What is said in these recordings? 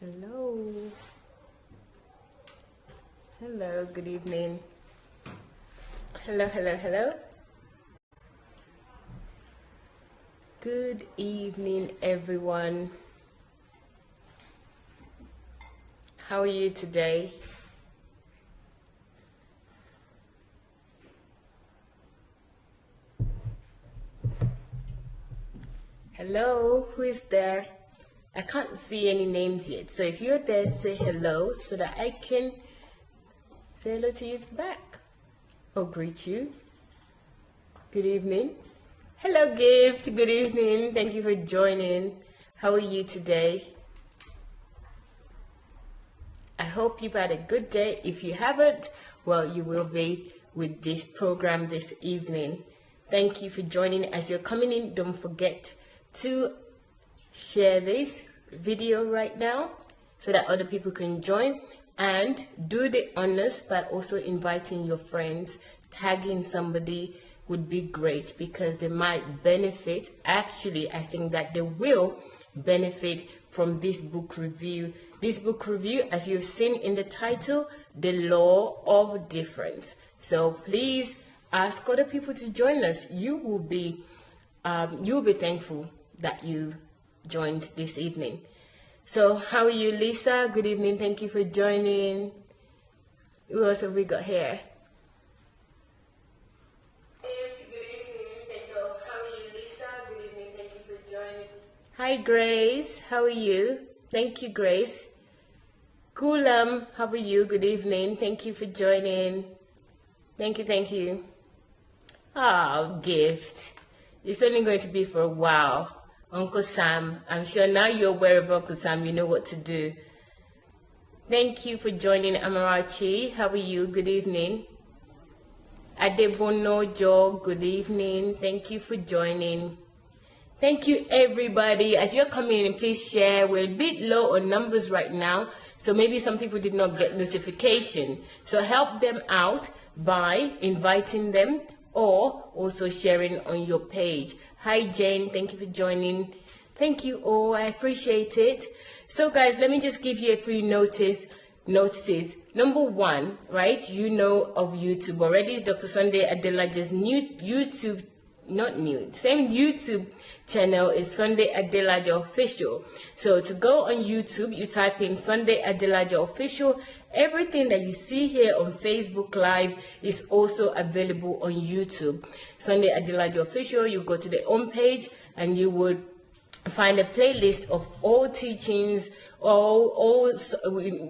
Hello. Hello, good evening. Hello. Good evening, everyone. How are you today? Hello, who is there? I can't see any names yet, so if you're there, say hello so that I can say hello to you back or greet you. Good evening. Hello, Gift. Good evening. Thank you for joining. How are you today? I hope you've had a good day. If you haven't, well, you will be with this program this evening. Thank you for joining. As you're coming in, don't forget to share this video right now so that other people can join, and do the honors by also inviting your friends. Tagging somebody would be great because they might benefit. Actually, I think that they will benefit from this book review. This book review, as you've seen in the title, The Law of Difference. So please ask other people to join us. You'll be thankful that you joined this evening. So how are you, Lisa? Good evening. Thank you for joining. Who else have we got here? Hi, Grace. How are you? Thank you, Grace. Kulam, how are you? Good evening. Thank you for joining. Thank you. Oh, Gift. It's only going to be for a while. Uncle Sam, I'm sure now you're aware of Uncle Sam, you know what to do. Thank you for joining, Amarachi. How are you? Good evening. Adebono Jo, good evening. Thank you for joining. Thank you, everybody. As you're coming in, please share. We're a bit low on numbers right now, so maybe some people did not get notification. So help them out by inviting them or also sharing on your page. Hi, Jane. Thank you for joining. Thank you all. I appreciate it. So, guys, let me just give you a few notices. Number one, right? You know of YouTube already. Dr. Sandey Adelaja's new YouTube, same YouTube channel is Sandey Adelaja Official. So to go on YouTube, you type in Sandey Adelaja Official. Everything that you see here on Facebook Live is also available on YouTube. Sandey Adelaja Official, you go to the home page and you would find a playlist of all teachings, all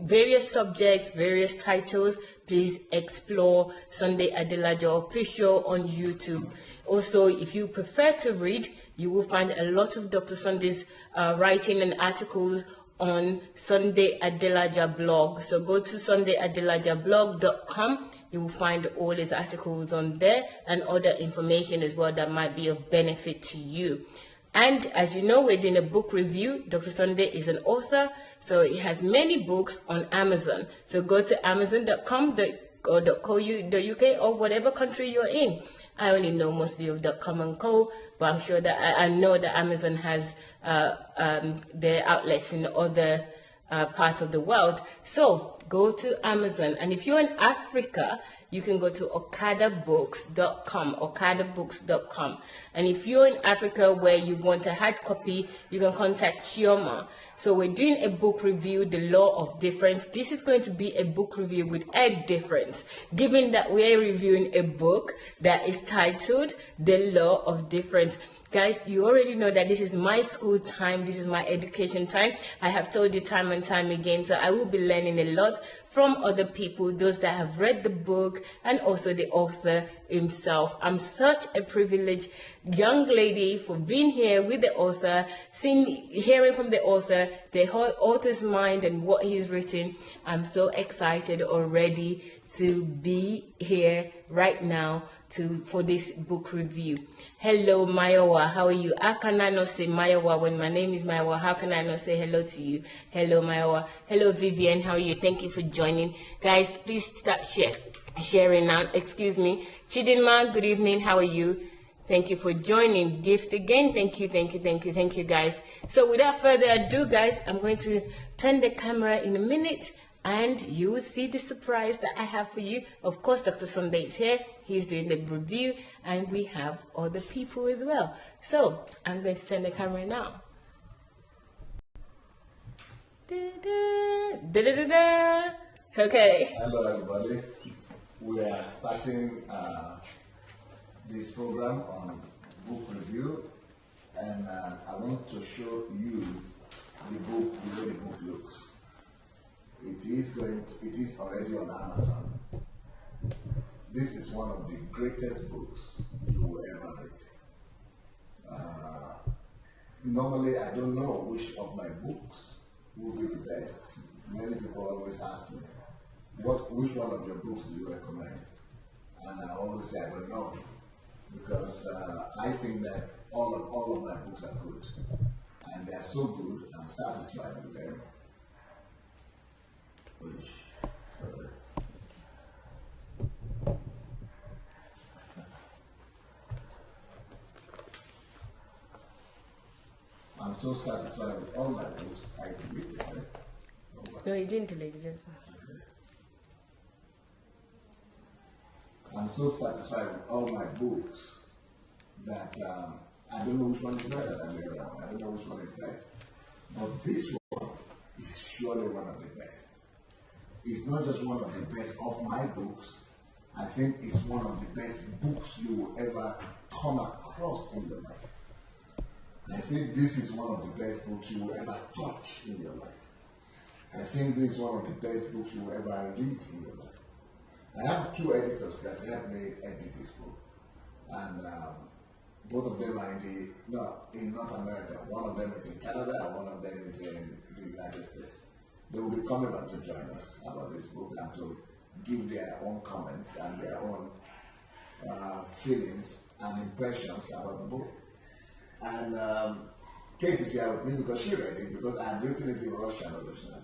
various subjects, various titles. Please explore Sandey Adelaja Official on YouTube. Also, if you prefer to read, you will find a lot of Dr. Sandey's writing and articles on Sandey Adelaja blog. So go to sandeyadelajablog.com. You will find all his articles on there and other information as well that might be of benefit to you. And as you know, we're doing a book review. Dr. Sandey is an author, so he has many books on Amazon. So go to amazon.com or .co.uk or whatever country you're in. I only know mostly of .com and co, but I'm sure that I know that Amazon has their outlets in other parts of the world. So go to Amazon, and if you're in Africa, you can go to okadabooks.com. And if you're in Africa where you want a hard copy, you can contact Chioma. So we're doing a book review, The Law of Difference. This is going to be a book review with a difference, given that we're reviewing a book that is titled The Law of Difference. Guys, you already know that this is my school time. This is my education time. I have told you time and time again, so I will be learning a lot from other people, those that have read the book, and also the author himself. I'm such a privileged young lady for being here with the author, hearing from the author, the author's mind and what he's written. I'm so excited already to be here right now for this book review. Hello, Mayowa. How are you? How can I not say Mayowa when my name is Mayowa? How can I not say hello to you? Hello, Mayowa. Hello, Vivian. How are you? Thank you for joining. Guys, please start sharing now. Excuse me. Chidinma, good evening. How are you? Thank you for joining. Gift again. Thank you, thank you, thank you, thank you, guys. So without further ado, guys, I'm going to turn the camera in a minute and you will see the surprise that I have for you. Of course, Dr. Sandey is here. He's doing the review and we have other people as well. So I'm going to turn the camera now. Okay. Hello, everybody. We are starting this program on book review, and I want to show you the book, the way the book looks. It is already on Amazon. This is one of the greatest books you will ever read. Normally, I don't know which of my books will be the best. Many people always ask me, which one of your books do you recommend? And I always say I don't know, because I think that all of my books are good, and they are so good, I'm satisfied with them. Sorry. I'm so satisfied with all my books, I deleted them. No, you didn't delete it, just. I'm so satisfied with all my books that I don't know which one is better than the other one. I don't know which one is best. But this one is surely one of the best. It's not just one of the best of my books. I think it's one of the best books you will ever come across in your life. I think this is one of the best books you will ever touch in your life. I think this is one of the best books you will ever read in your life. I have two editors that helped me edit this book, and both of them are in North America. One of them is in Canada, and one of them is in the United States. They will be coming back to join us about this book and to give their own comments and their own feelings and impressions about the book. And Kate is here with me because she read it, because I had written it in Russian originally.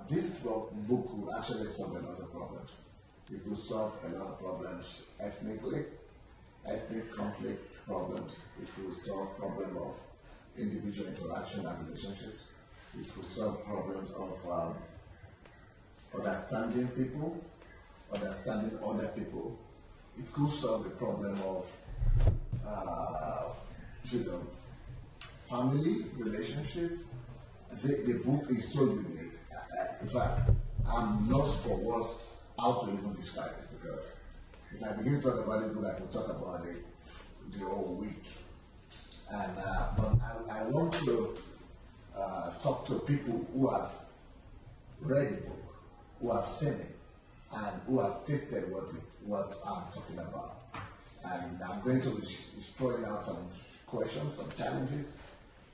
This book would actually solve a lot of problems. It could solve a lot of problems ethnically, ethnic conflict problems. It could solve problems of individual interaction and relationships. It could solve problems of understanding people, understanding other people. It could solve the problem of family, relationship. The book is so unique. In fact, I'm lost for words how to even describe it, because if I begin to talk about it, I could talk about it the whole week. And but I want to talk to people who have read the book, who have seen it, and who have tasted what I'm talking about. And I'm going to be throwing out some questions, some challenges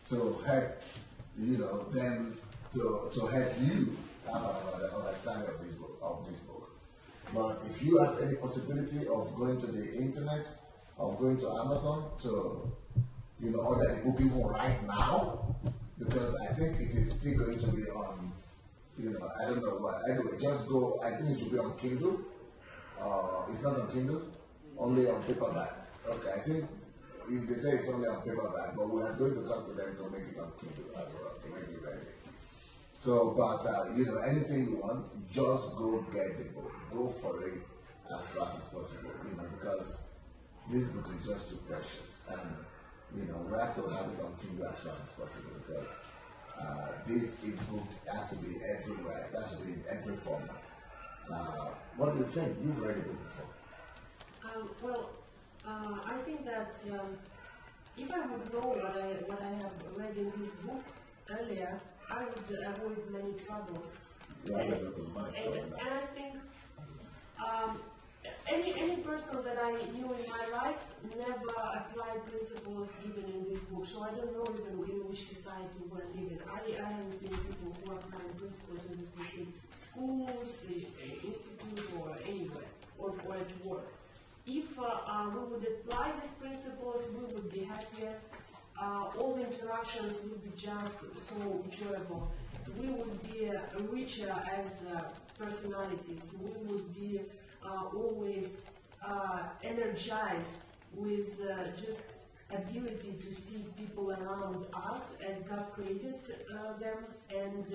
to help them to help you have an understanding of this book. But if you have any possibility of going to the internet, of going to Amazon to order the book even right now, because I think it is still going to be on, I don't know what. Anyway, just go. I think it should be on Kindle. It's not on Kindle, only on paperback. Okay, I think they say it's only on paperback, but we are going to talk to them to make it on Kindle as well, to make it ready. So, but anything you want, just go get the book. Go for it as fast as possible, because this book is just too precious, and we have to have it on Kindle as fast as possible, because this book has to be everywhere. It has to be in every format. What do you think? You've read the book before. I think that if I would know what I have read in this book earlier, I would avoid many troubles. Yeah, and I think any person that I knew in my life never applied principles given in this book, so I don't know even in which society we're living. I haven't seen people who apply principles in this book in schools, institutes, or anywhere, or at work. If we would apply these principles, we would be happier. All the interactions would be just so enjoyable. We would be richer as personalities. We would be always energized with just ability to see people around us as God created them, and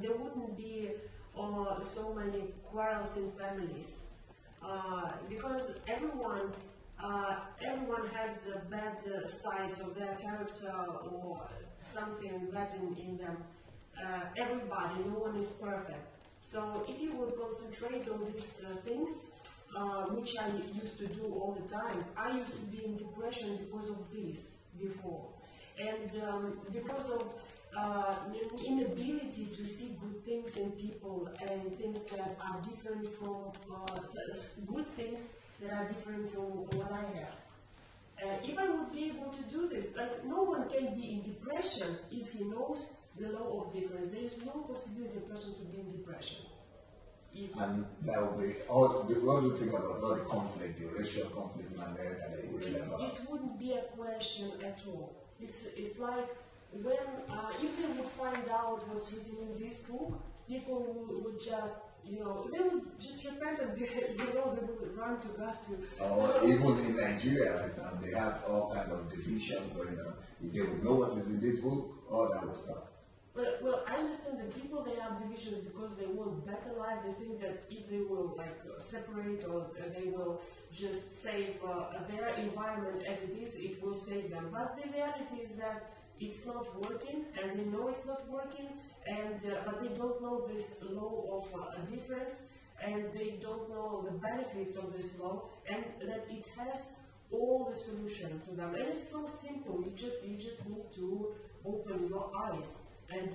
there wouldn't be so many quarrels in families, because everyone has bad sides of their character or something bad in them. Everybody, no one is perfect. So if you will concentrate on these things, which I used to do all the time. I used to be in depression because of this before, and because of inability to see good things in people and things that are different from good things that are different from what I have. If I would be able to do this, like no one can be in depression if he knows the law of difference. There is no possibility a person to be in depression. And there will be what do you think about all the conflict, the racial conflict in America that you read about? It wouldn't be a question at all. It's like when if they would find out what's written in this book, people would just they would just repent and they would run to God to. Or even in Nigeria right now, they have all kind of divisions going on. If they would know what is in this book, all that would stop. Well, I understand that people, they have divisions because they want better life. They think that if they will separate or they will just save their environment as it is, it will save them. But the reality is that it's not working, and they know it's not working, and but they don't know this law of difference, and they don't know the benefits of this law, and that it has all the solution to them. And it's so simple. You just need to open your eyes. And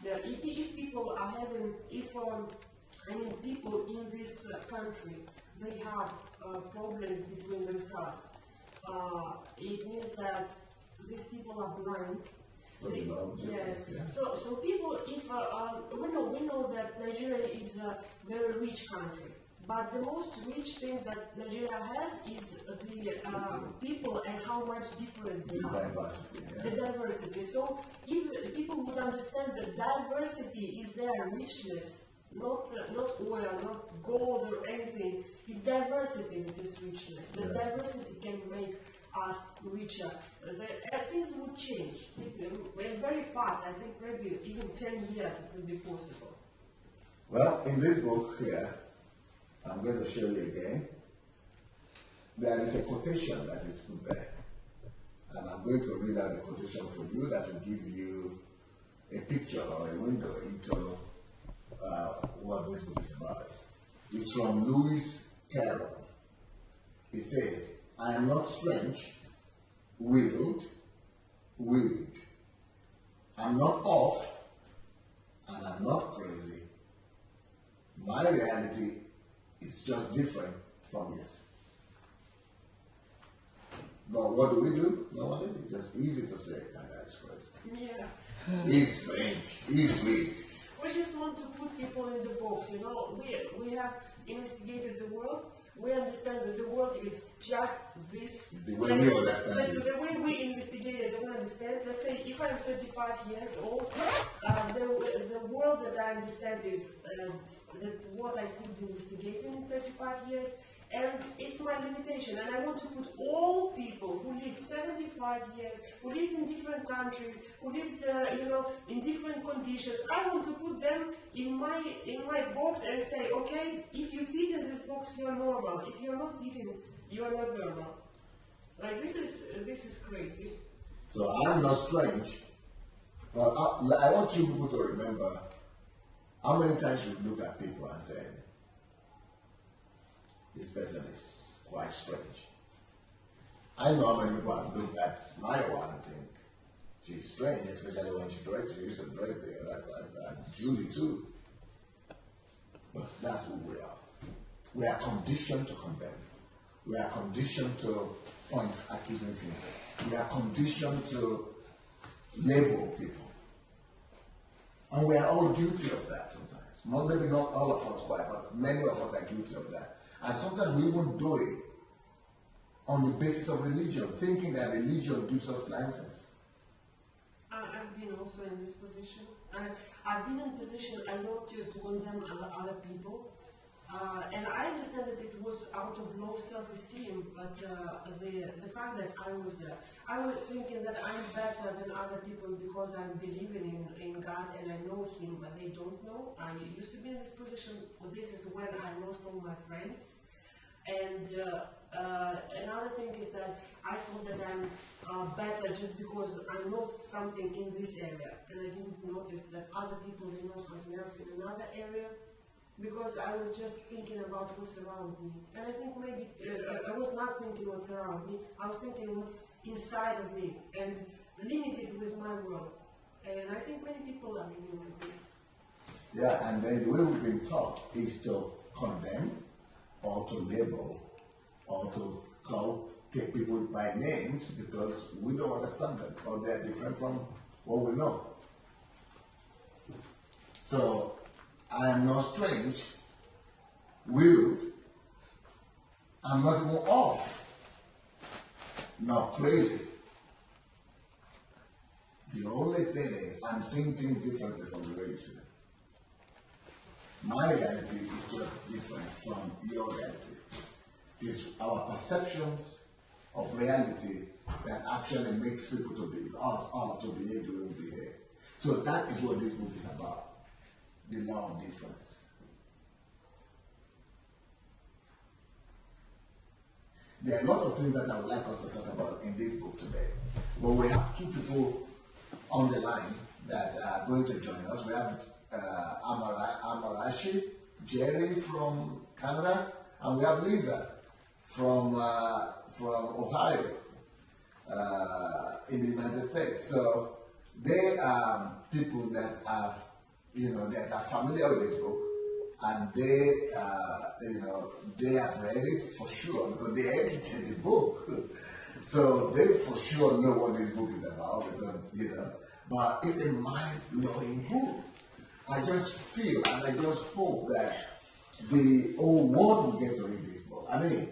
if people are having, people in this country, they have problems between themselves. It means that these people are blind. Yes. Yeah. So people, if we know that Nigeria is a very rich country, but the most rich thing that Nigeria has is the people and how much different they are. Diversity. Yeah. The diversity. So if people would understand that diversity is their richness, not oil, not gold or anything. It's diversity that is richness. The diversity can make us richer. Things would change very fast. I think maybe even 10 years it will be possible. Well, in this book here, I'm going to show you again. There is a quotation that is put there. And I'm going to read out the quotation for you that will give you a picture or a window into what this book is about. It's from Lewis Carroll. It says, I am not strange, willed. I'm not off, and I'm not crazy. My reality is just different from yours. But what do? No, it's just easy to say that guy's crazy. Yeah. He's strange. He's weird. We just want to put people in the box, We have investigated the world. We understand that the world is just this. The way we understand it. The way we investigate it, we understand. Let's say if I'm 35 years old, the world that I understand is that what I could investigate in 35 years, and it's my limitation. And I want to put all people who lived 75 years, who lived in different countries, who lived, in different conditions. I want to put them in my box and say, okay, if you fit in this box, you are normal. If you are not fitting, you are not normal. Like this is crazy. So I'm not strange, but I want you people to remember how many times you look at people and say, this person is quite strange. I know how many people have looked at my wife and think she's strange, especially when she used to dress the other time, and Julie too. But that's who we are. We are conditioned to condemn. We are conditioned to point accusing fingers. We are conditioned to label people. And we are all guilty of that sometimes. Maybe not all of us quite, but many of us are guilty of that. And sometimes we even do it on the basis of religion, thinking that religion gives us license. I've been also in this position. I've been in position a lot to condemn other people. And I understand that it was out of low self-esteem, but the fact that I was there, I was thinking that I'm better than other people because I'm believing in God and I know Him, but they don't know. I used to be in this position. Well, this is when I lost all my friends. And another thing is that I thought that I'm better just because I know something in this area, and I didn't notice that other people they know something else in another area, because I was just thinking about what's around me. And I think maybe I was not thinking what's around me, I was thinking what's inside of me and limited with my world. And I think many people are living like this. Yeah, and then the way we've been taught is to condemn or to label or to take people by names because we don't understand them or they're different from what we know. So I am not strange, weird, I'm not even off, not crazy. The only thing is I'm seeing things differently from the way you see them. My reality is just different from your reality. It is our perceptions of reality that actually makes people to be, us all to behave the way we behave. So that is what this book is about. The law of difference. There are a lot of things that I would like us to talk about in this book today. But we have two people on the line that are going to join us. We have Amarashi, Jerry from Canada, and we have Lisa from Ohio in the United States. So they are people that have, that are familiar with this book, and they, they have read it for sure because they edited the book. So they for sure know what this book is about because, but it's a mind-blowing book. I just feel and I just hope that the whole world will get to read this book. I mean,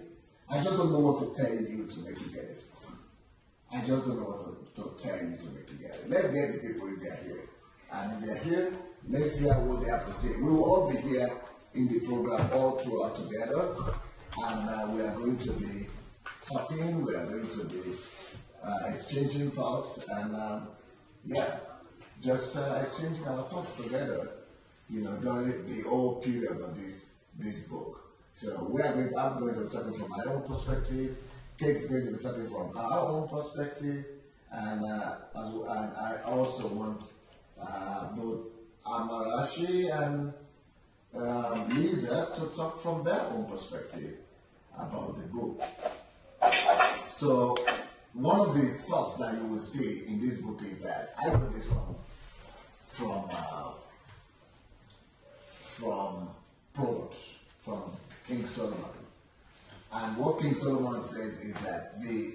I just don't know what to tell you to make you get this book. I just don't know what to tell you to make you get it. Let's get the people if they're here. And if they're here, let's hear what they have to say. We will all be here in the program all throughout together. And we are going to be talking, we are going to be exchanging thoughts and just exchanging our thoughts together, during the whole period of this book. So I'm going to be talking from my own perspective, Kate's going to be talking from our own perspective, and I also want both Amarashi and Lisa to talk from their own perspective about the book. So one of the thoughts that you will see in this book is that I got this from Proverbs, from King Solomon. And what King Solomon says is that the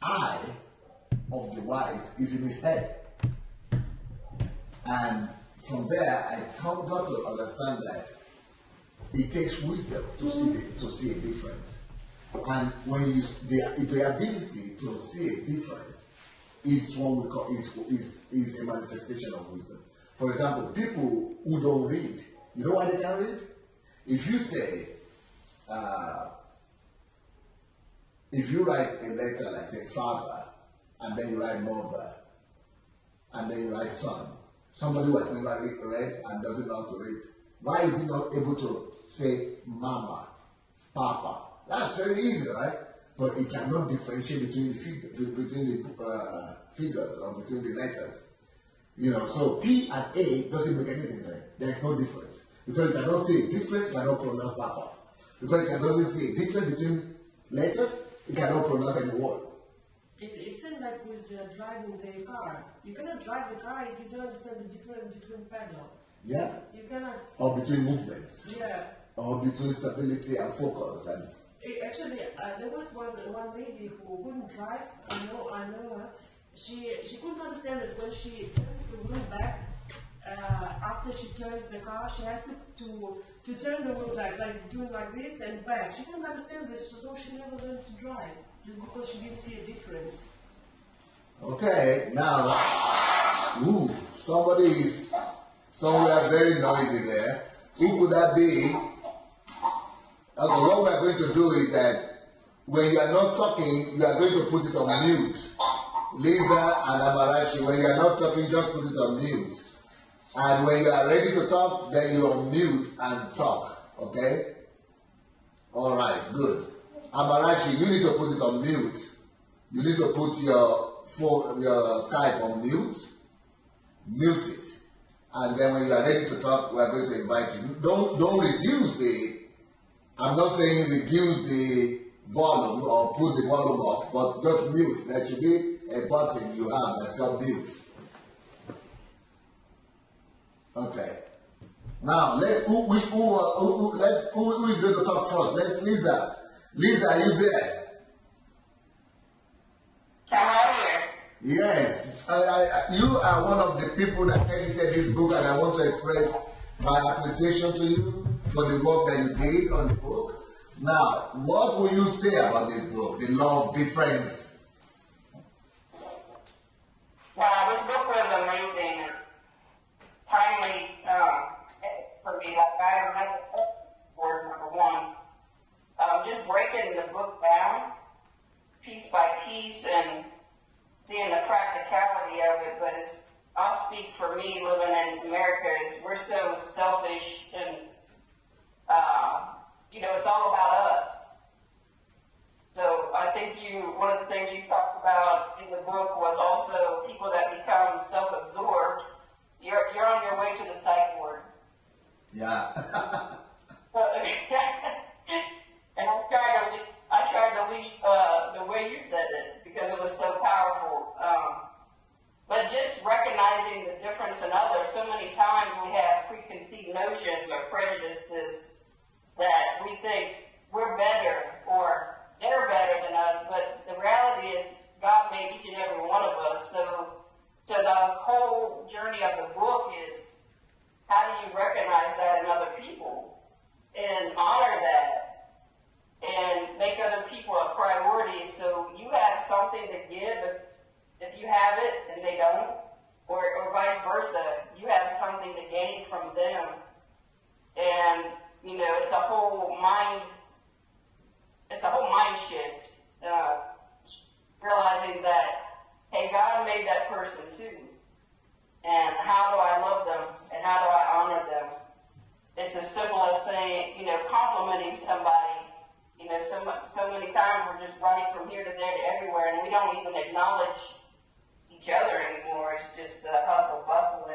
eye of the wise is in his head. And from there, I got to understand that it takes wisdom to see a difference. And when the ability to see a difference is what we call is a manifestation of wisdom. For example, people who don't read, you know why they can't read? If you say, if you write a letter like say father, and then you write mother, and then you write son, somebody who has never read and doesn't know how to read, why is he not able to say mama, papa? That's very easy, right? But it cannot differentiate between the figures or between the letters. So P and A doesn't make anything there. There's no difference. Because you cannot see a difference, you cannot pronounce papa. Because you doesn't see a difference between letters, you cannot pronounce any word. It seems like with driving the car. You cannot drive the car if you don't understand the difference between pedal. Yeah. You cannot. Or between movements. Yeah. Or between stability and focus. And actually, there was one lady who couldn't drive. I know her. She couldn't understand that when she turns the wheel back, after she turns the car, she has to turn the wheel back, like doing like this and back. She couldn't understand this, so she never learned to drive, just because she didn't see a difference. Okay, now, somebody is somewhere very noisy there. Who could that be? Okay, what we are going to do is that when you are not talking, you are going to put it on mute. Lisa and Amarachi, when you are not talking, just put it on mute. And when you are ready to talk, then you unmute and talk. Okay? All right, good. Amarachi, you need to put it on mute. You need to put your phone, your Skype on mute. Mute it. And then when you are ready to talk, we are going to invite you. Don't reduce the, I'm not saying reduce the volume or put the volume off, but just mute. There should be a button you have that's called mute. Okay. Now let's who is going to talk first? Let's Lisa. Lisa, are you there? I'm here. Yes, you are one of the people that edited this book, and I want to express my appreciation to you for the work that you did on the book. Now, what will you say about this book, The Law of Difference? Wow, this book was amazing and timely for me. Like, I remember word number one, just breaking the book down piece by piece and seeing the practicality of it. But I'll speak for me living in America, is we're so selfish and it's all about us. So I think one of the things you talked about in the book was also people that become self-absorbed. You're on your way to the psych ward. Yeah. And I tried to leave the way you said it because it was so powerful. But just recognizing the difference in others, so many times we have preconceived notions or prejudices that we think we're better or they're better than us, but the reality is God made each and every one of us. So the whole journey of the book is, how do you recognize that in other people and honor that and make other people a priority, so you have something to give if you have it and they don't, or vice versa. You have something to gain from them. And it's a whole mind shift, realizing that, hey, God made that person too. And how do I love them and how do I honor them? It's as simple as saying, complimenting somebody. So many times we're just running from here to there to everywhere, and we don't even acknowledge each other anymore. It's just hustle, bustle,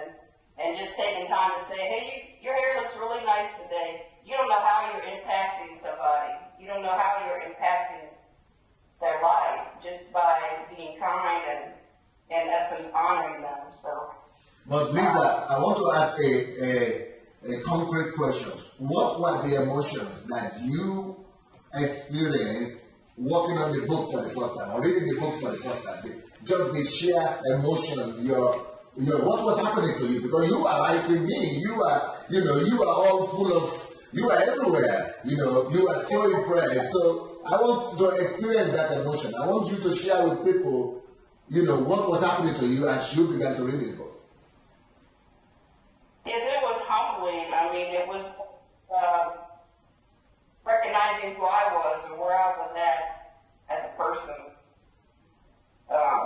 and just taking time to say, hey, your hair looks really nice today. You don't know how you're impacting somebody. You don't know how you're impacting their life just by being kind and, in essence, honoring them. So. But Lisa, I want to ask a concrete question. What were the emotions that you experienced working on the book for the first time, or reading the book for the first time? Just the sheer emotion, what was happening to you? Because you are writing me, you are all full of, you are everywhere, you are so impressed. So I want to experience that emotion. I want you to share with people, what was happening to you as you began to read this book. Yes, it was humbling. I mean, it was recognizing who I was or where I was at as a person.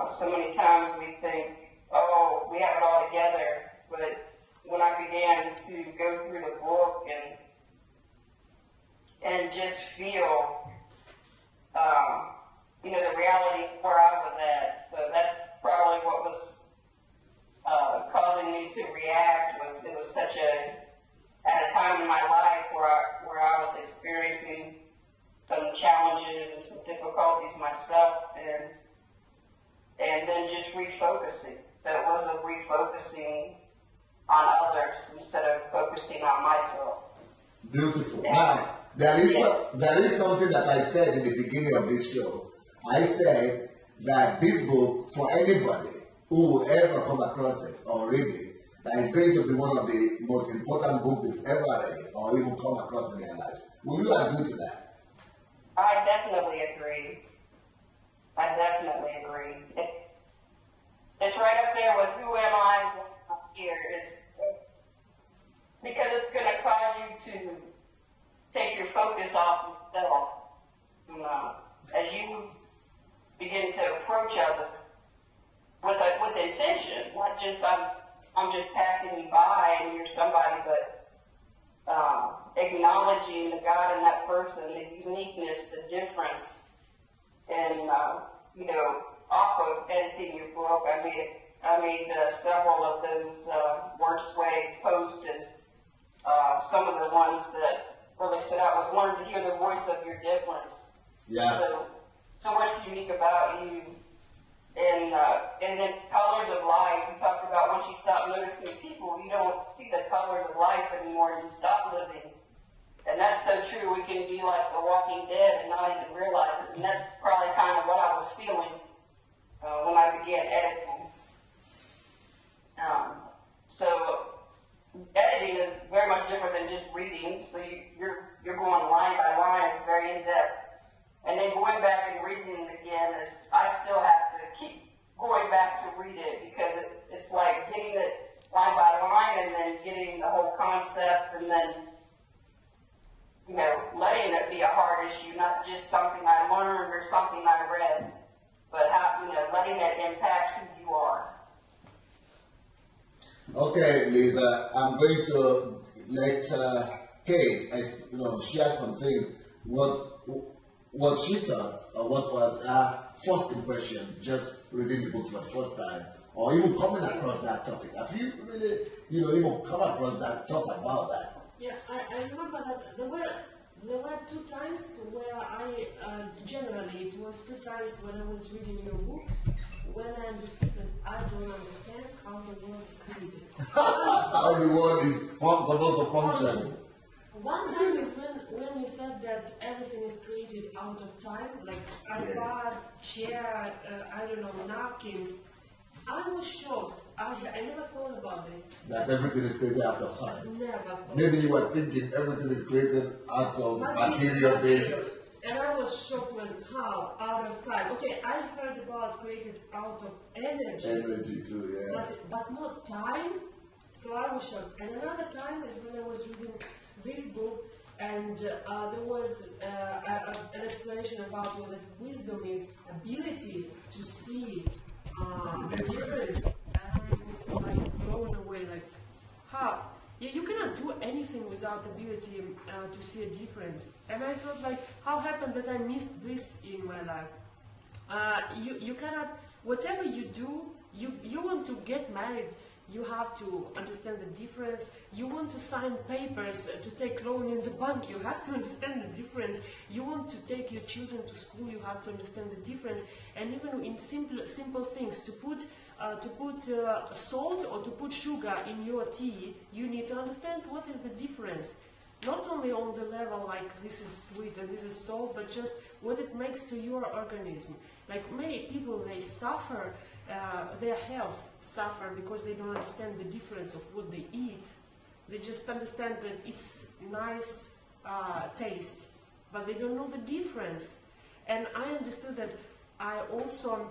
So many times we think, oh, we have it all together. But when I began to go through the book and just feel, the reality of where I was at. So that's probably what was causing me to react. It was such at a time in my life where I was experiencing some challenges and some difficulties myself, and then just refocusing. So it was a refocusing on others instead of focusing on myself. Beautiful. Now, there is something that I said in the beginning of this show. I said that this book, for anybody who will ever come across it or read it, that is going to be one of the most important books they've ever read or even come across in their lives. Will you agree to that? I definitely agree. It's right up there with who am I here. It's because it's going to cause you to take your focus off of not just I'm just passing you by and you're somebody, but acknowledging the God in that person, the uniqueness, the difference, and off of editing your book, I made several of those word sway posts, and some of the ones that really stood out was learn to hear the voice of your difference. Yeah. So what's unique about you? And then colors of life. We talked about once you stop noticing people, you don't see the colors of life anymore, and you stop living. And that's so true. We can be like the Walking Dead and not even realize it. And that's probably kind of what I was feeling when I began editing. So editing is very much different than just reading. So you're going line by line. It's very in depth. And then going back and reading it again, I still have to keep going back to read it because it's like getting it line by line and then getting the whole concept and then, letting it be a hard issue, not just something I learned or something I read, but how, letting it impact who you are. Okay, Lisa, I'm going to let Kate, share some things. What she thought, or what was her first impression, just reading the book for the first time, or even coming across that topic. Have you really, even come across that, thought about that? Yeah, I remember that there were 2 times where generally it was 2 times when I was reading your books, when I understood that I don't understand how the world is created. How the world is supposed to function. One time is when you said that everything is created out of time, like a bar, chair, napkins. I was shocked. I never thought about this. That everything is created out of time. Never thought. Maybe you were thinking everything is created out of material things. And I was shocked when how out of time. Okay, I heard about created out of energy. Energy too, yeah. But not time. So I was shocked. And another time is when I was reading this book, and there was an explanation about what wisdom is, ability to see the difference. And I was like blown away, like how? You cannot do anything without ability to see a difference. And I felt like, how happened that I missed this in my life? You cannot, whatever you do, you want to get married, you have to understand the difference. You want to sign papers to take loan in the bank, you have to understand the difference. You want to take your children to school, you have to understand the difference. And even in simple things, to put salt or to put sugar in your tea, you need to understand what is the difference. Not only on the level like this is sweet and this is salt, but just what it makes to your organism. Like many people, they suffer. Their health suffer because they don't understand the difference of what they eat. They just understand that it's nice taste, but they don't know the difference. And I understood that I also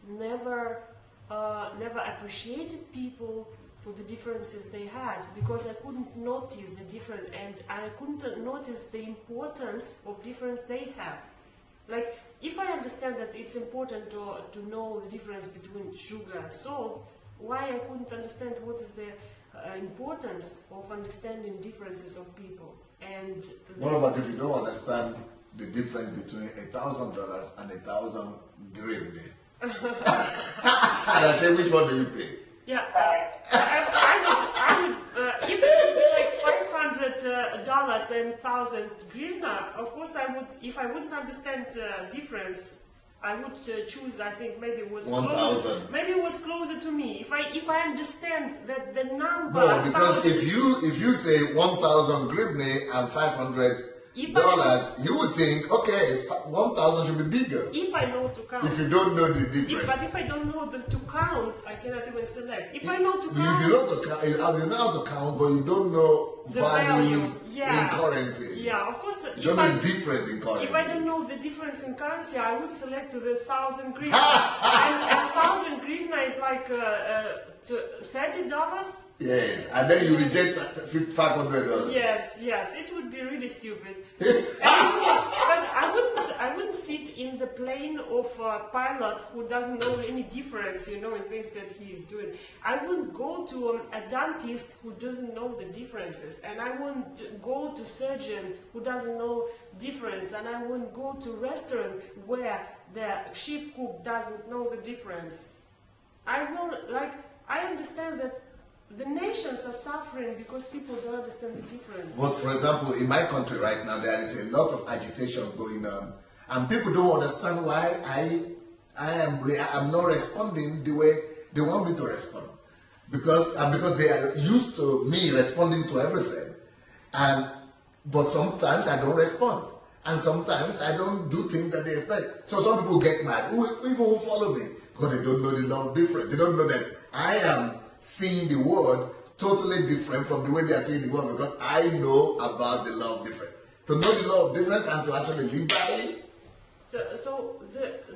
never appreciated people for the differences they had, because I couldn't notice the difference, and I couldn't notice the importance of difference they have. Like, if I understand that it's important to know the difference between sugar and salt, why I couldn't understand what is the importance of understanding differences of people? And what about if you don't understand the difference between $1,000 and 1,000 grivne? And I say, which one do you pay? Yeah, I would if it would be like $500 and 1,000 grivna, of course I would, if I wouldn't understand difference, I would choose, I think maybe it was 1,000. Maybe it was closer to me. If I understand that the number. No, because if you say 1,000 grivne and $500, you would think, okay, 1,000 should be bigger. If I know to count. If you don't know the difference. But if I don't know to count, I cannot even select. If I know to count. If you know how to count, but you don't know the values in currencies. Yeah, of course. You don't know the difference in currencies. If I don't know the difference in currency, I would select the 1,000 grivna. and 1,000 grivna is like $30. Yes, and then you reject $500. Yes, it would be really stupid. Because I wouldn't sit in the plane of a pilot who doesn't know any difference, you know, in things that he is doing. I wouldn't go to a dentist who doesn't know the differences, and I wouldn't go to surgeon who doesn't know difference, and I wouldn't go to restaurant where the chief cook doesn't know the difference. I understand that the nations are suffering because people don't understand the difference. But for example, in my country right now, there is a lot of agitation going on, and people don't understand why I'm not responding the way they want me to respond, because they are used to me responding to everything, but sometimes I don't respond, and sometimes I don't do things that they expect. So some people get mad, who follow me, because they don't know the law of difference. They don't know that I am seeing the world totally different from the way they are seeing the world, because I know about the law of difference. To know the law of difference and to actually live by it. So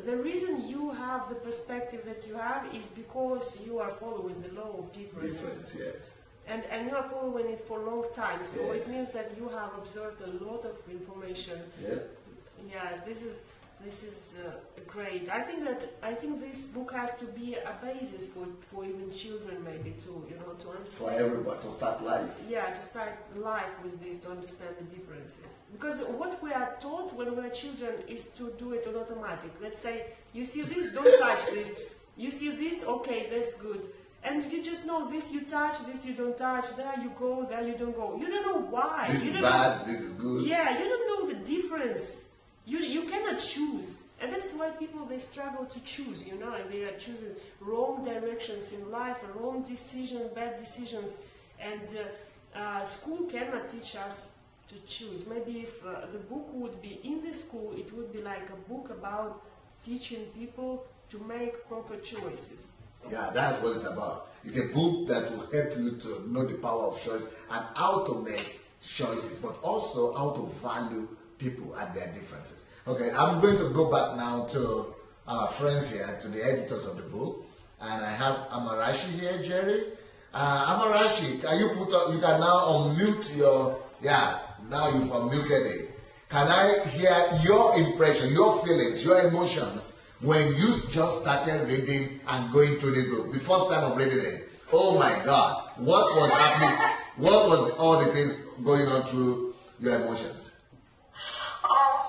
the reason you have the perspective that you have is because you are following the law of difference. Difference, yes. And you are following it for a long time, so yes. it means that you have observed a lot of information. Yeah. Yeah, this is great. I think this book has to be a basis for even children, maybe to to understand. For everybody to start life. Yeah, to start life with this, to understand the differences. Because what we are taught when we are children is to do it on automatic. Let's say you see this, don't touch this. You see this, okay, that's good. And you just know this you touch, this you don't touch, there you go, there you don't go. You don't know why. This is bad, this is good. Yeah, you don't know the difference. You cannot choose. And that's why people, they struggle to choose, and they are choosing wrong directions in life, wrong decisions, bad decisions. And school cannot teach us to choose. Maybe if the book would be in the school, it would be like a book about teaching people to make proper choices. Yeah, that's what it's about. It's a book that will help you to know the power of choice and how to make choices, but also how to value people and their differences. Okay, I'm going to go back now to our friends here, to the editors of the book, and I have Amarashi here, Jerry. Amarashi, can you you can now unmute now you've unmuted it. Can I hear your impression, your feelings, your emotions when you just started reading and going through this book, the first time of reading it? Oh my God, what was happening? What was all the things going on through your emotions?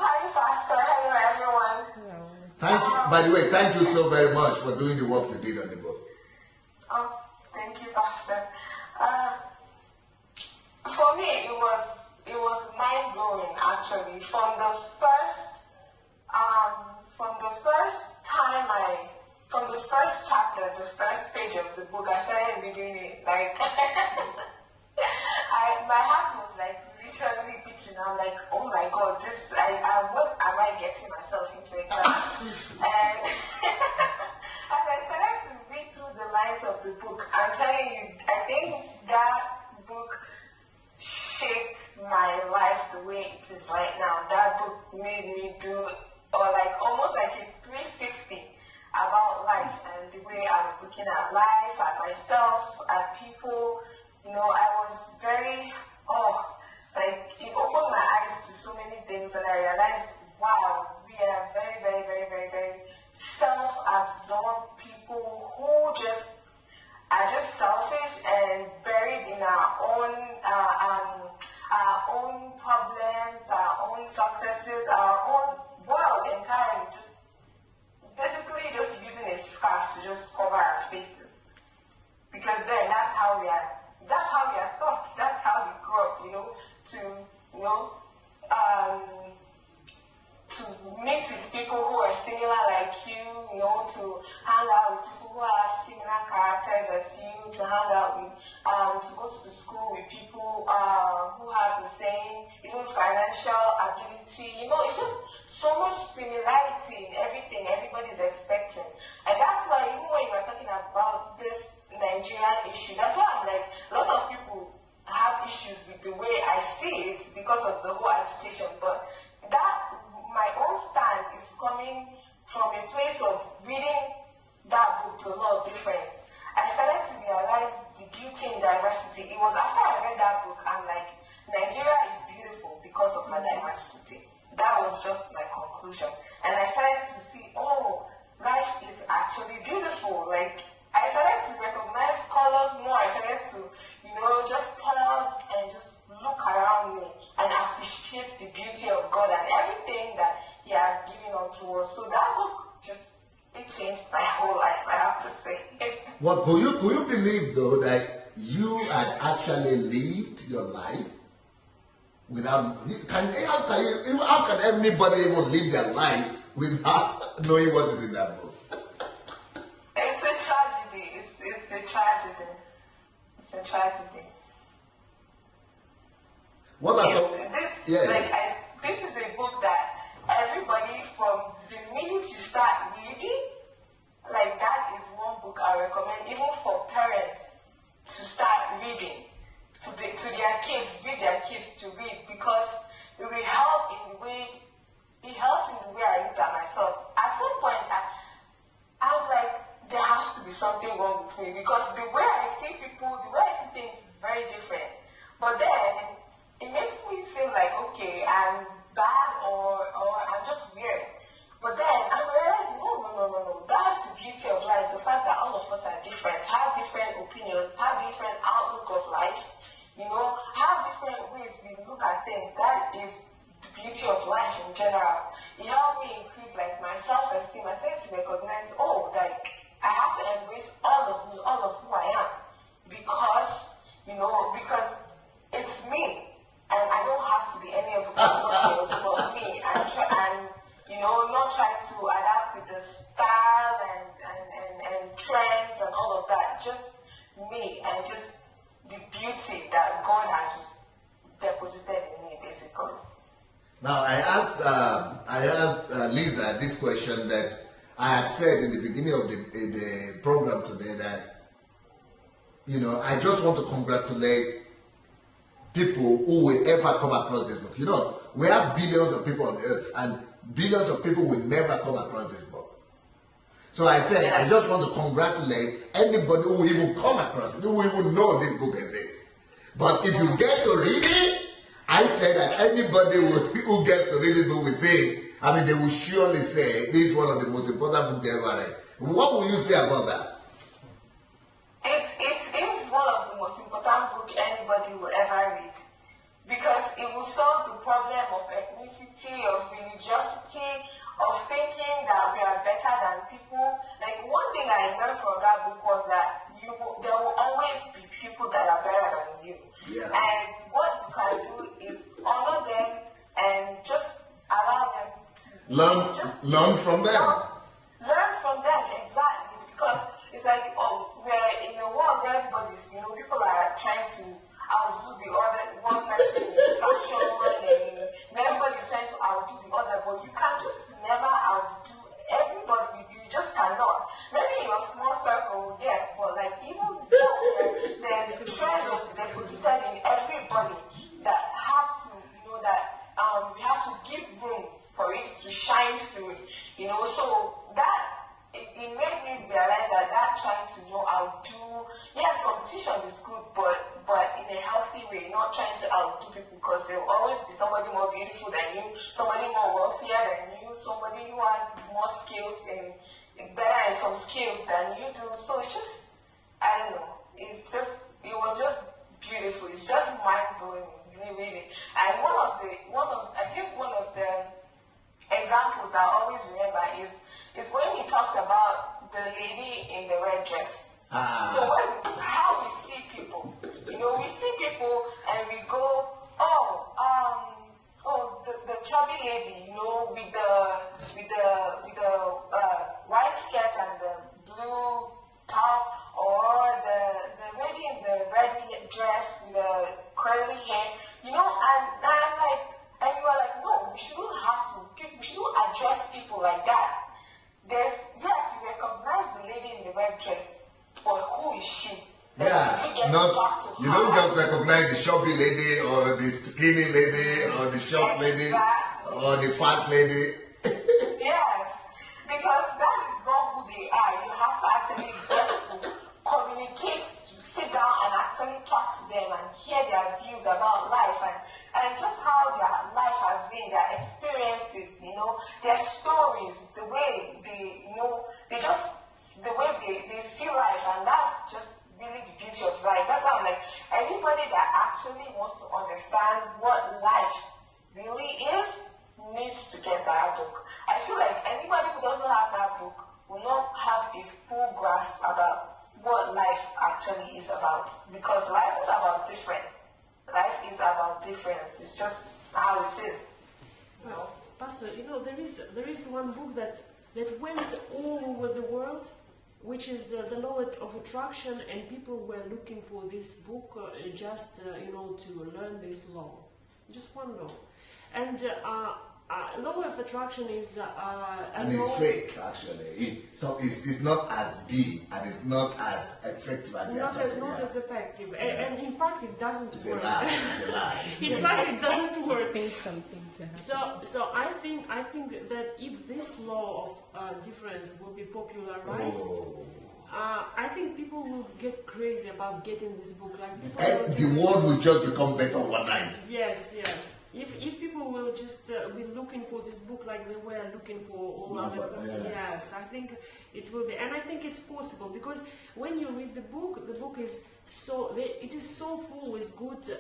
Hi, Pastor. Hello, everyone. Hello. Thank you. By the way, thank you so very much for doing the work you did on the book. Oh, thank you, Pastor. For me, it was mind blowing actually. From the first chapter, the first page of the book, I started reading it like my heart was like literally beating. I'm like, oh my God, what am I getting myself into exactly? And as I started to read through the lines of the book, I'm telling you, I think that book shaped my life the way it is right now. That book made me do, almost like a 360 about life and the way I was looking at life, at myself, at people. I was very, it opened my eyes to so many things, and I realized, wow, we are very, very, very, very, very self-absorbed people who are just selfish and buried in our own problems, our own successes, our own world entirely, basically just using a scarf to just cover our faces. Because then that's how we are taught, that's how we grew up, to meet with people who are similar like you, to hang out with people who have similar characters as you, to hang out with, to go to the school with people who have the same, even financial ability. It's just so much similarity in everything everybody's expecting. And that's why even when you were talking about this Nigerian issue, that's why I'm like, a lot of people have issues with the way I see it because of the whole agitation, but my own stand is coming from a place of reading that book, The Law of Difference. I started to realize the beauty in diversity. It was after I read that book, I'm like, Nigeria is beautiful because of my diversity. That was just my conclusion. to, just pause and just look around me and appreciate the beauty of God and everything that He has given unto us. So that book it changed my whole life, I have to say. What could you believe though that you had actually lived your life without? How can anybody even live their lives without knowing what is in that book? It's a tragedy. It's a tragedy. It's a tragedy. What are some? This is a book that everybody, from the minute you start reading, like that is one book I recommend, even for parents to start reading to their kids, give their kids to read, because it will help in the way. It helped in the way I looked at myself. At some point, I'm like, there has to be something wrong with me, because the way I see people, the way I see things is very different. But then it makes me seem like, okay, I'm bad or I'm just weird. But then I realized, no. That's the beauty of life. The fact that all of us are different, have different opinions, have different outlook of life, have different ways we look at things. That is the beauty of life in general. It helped me increase like my self-esteem. I started to recognize, I have to embrace all of me, all of who I am, because it's me, and I don't have to be any of else but me, and not try to adapt with the style and trends and all of that. Just me and just the beauty that God has just deposited in me, basically. Now, I asked Lisa this question that I had said in the beginning of the program today that, I just want to congratulate people who will ever come across this book. We have billions of people on earth, and billions of people will never come across this book. So I said, I just want to congratulate anybody who will even come across it, who will even know this book exists. But if you get to read it, I said that anybody who gets to read this book will think, they will surely say, this is one of the most important books they ever read. What will you say about that? It is one of the most important books anybody will ever read, because it will solve the problem of ethnicity, of religiosity, of thinking that we are better than people. Like, one thing I learned from that book was that there will always be people that are better than you. Yeah. And what you can do is honor them and just allow them to learn from them. Learn from them, exactly, because it's like, we're in a world where everybody's, people are trying to outdo the other, one person in fashion, and everybody's trying to outdo the other, but you can just never outdo everybody. You just cannot. Maybe in a small circle, yes, but like, even though there's treasures deposited in everybody that have to, that we have to give room for it to shine through, so that it made me realize that trying to outdo, yes, competition is good, but in a healthy way, not trying to outdo people, because there will always be somebody more beautiful than you, somebody more wealthier than you, somebody who has more skills and better in some skills than you do. So it's just, I don't know, it was just beautiful. It's just mind blowing, really. And one of the examples I always remember is when he talked about the lady in the red dress. So how we see people, we see people and we go, the chubby lady, with the white skirt and the blue top, or the lady in the red dress with the curly hair, and I'm like, and you are like, no, we shouldn't address people like that. Yes, you recognize the lady in the red dress, but who is she? You don't just recognize the chubby lady or the skinny lady or the short lady or the fat lady. Yes, because that is not who they are. You have to actually get to communicate, to sit down and actually talk to them and hear their views about life and just how their life has been, their experiences, their stories, the way they see life, and that's just really the beauty of life. That's how I'm like, actually is about. Because life is about difference. Life is about difference. It's just how it is. You know? Pastor, there is one book that went all over the world, which is the Law of Attraction, and people were looking for this book to learn this law. Just one law. And Law of Attraction is and it's fake, actually. So it's not as big and it's not as effective as not as effective. And in fact, it doesn't work. It's a lie. In fact, it doesn't work. I think something to happen. So I think that if this law of difference will be popularized, I think people will get crazy about getting this book. Like the world will just become better overnight. Yes. If people will just be looking for this book like they were looking for all other books, yes, I think it will be, and I think it's possible, because when you read the book is it is so full with good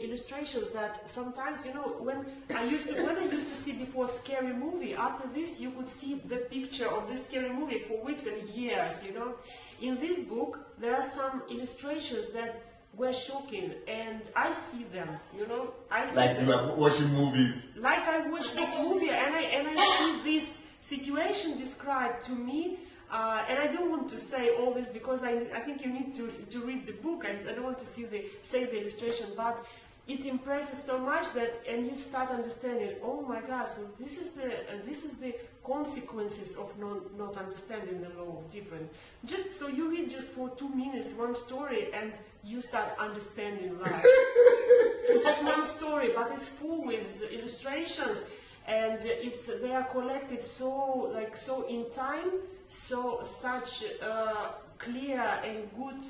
illustrations that sometimes, when I used to see before scary movie, after this you could see the picture of this scary movie for weeks and years. In this book there are some illustrations that were shocking, and I see them, I see like them. You are watching movies. Like I watch this movie, and I see this situation described to me, and I don't want to say all this because I think you need to read the book. I don't want to say the illustration, but it impresses so much and you start understanding. Oh my God! So this is the consequences of not understanding the law of difference. Just so you read just for 2 minutes one story and you start understanding life. It's just one story, but it's full with illustrations, and they are collected so in time, such clear and good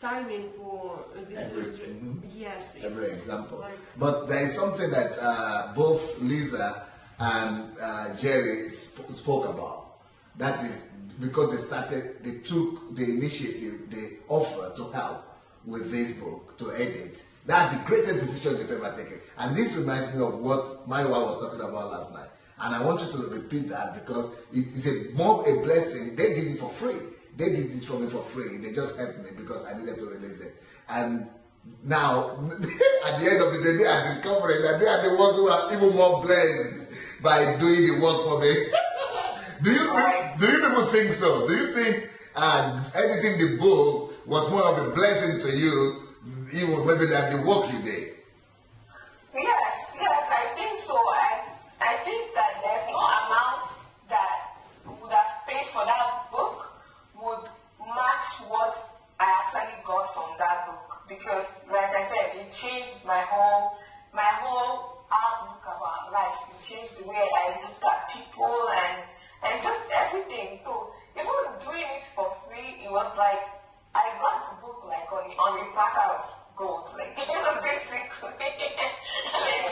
timing for this illustration. Yes, every example. But there is something that both Lisa and Jerry spoke about. That is because they took the initiative, the offer to help with this book, to edit. That's the greatest decision they've ever taken. And this reminds me of what my wife was talking about last night. And I want you to repeat that, because it is more a blessing. They did it for free. They did this for me for free. They just helped me because I needed to release it. And now, at the end of the day, they are discovering that they are the ones who are even more blessed by doing the work for me. Do you people think so? Do you think editing the book was more of a blessing to you, even maybe than the work you did? Yes, I think so. I think that there's no amount that would have paid for that book would match what I actually got from that book, because, like I said, it changed my whole outlook about life. It changed the way I looked at people and just everything. So even doing it for free, it was like I got the book like on a platter of gold, like basically. I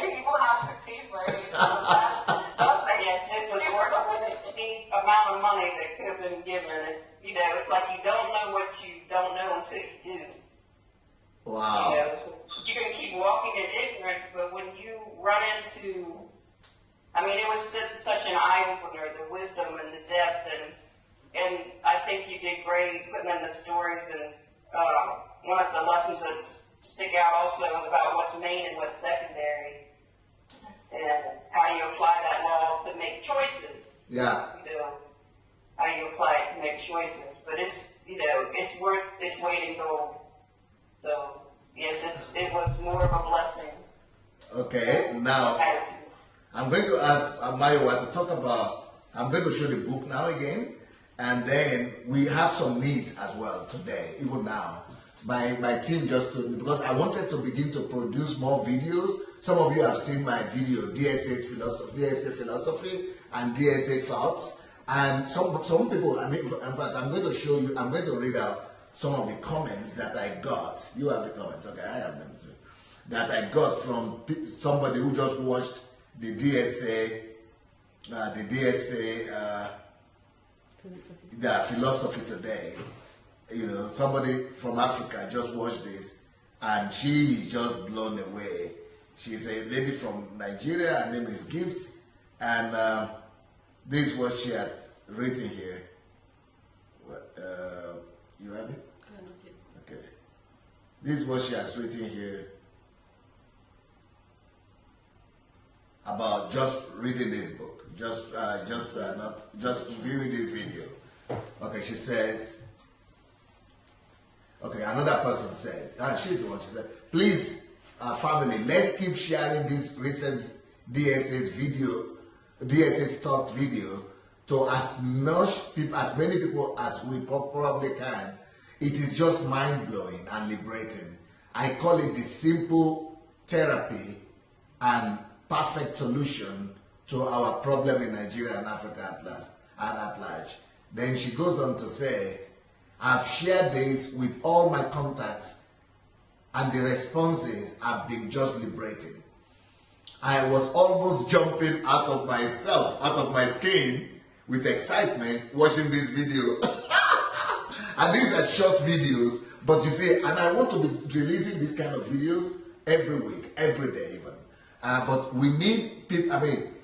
didn't even have to pay for it. So that was like any amount of money that could have been given. It's like you don't know what you don't know until you do. Wow. So you can keep walking in ignorance, but when you run into, it was such an eye-opener, the wisdom and the depth, and I think you did great putting in the stories, and one of the lessons that stick out also is about what's main and what's secondary, and how you apply that law to make choices. Yeah. How you apply it to make choices, but it's worth its weight in gold. So yes, it was more of a blessing. Okay, now I'm going to ask Mayowa to talk about. I'm going to show the book now again, and then we have some needs as well today, even now. My team just told me, because I wanted to begin to produce more videos. Some of you have seen my video, DSA philosophy and DSA thoughts. And some people, in fact, I'm going to show you, I'm going to read out some of the comments that I got. You have the comments, okay, I have them too. That I got from somebody who just watched the DSA philosophy today. Somebody from Africa just watched this, and she just blown away. She's a lady from Nigeria. Her name is Gift, and this is what she has written here. You have it? Not yet. This is what she has written here about just reading this book, not just viewing this video. Okay, she says. Okay, another person said. She's the one. She said, "Please, family, let's keep sharing this recent DSS talk video to as many people as we probably can. It is just mind-blowing and liberating. I call it the simple therapy and perfect solution to our problem in Nigeria and Africa at large." Then she goes on to say, "I've shared this with all my contacts and the responses have been just liberating. I was almost jumping out of my skin with excitement watching this video." And these are short videos, but you see, and I want to be releasing these kind of videos every week, every day even. But we need people,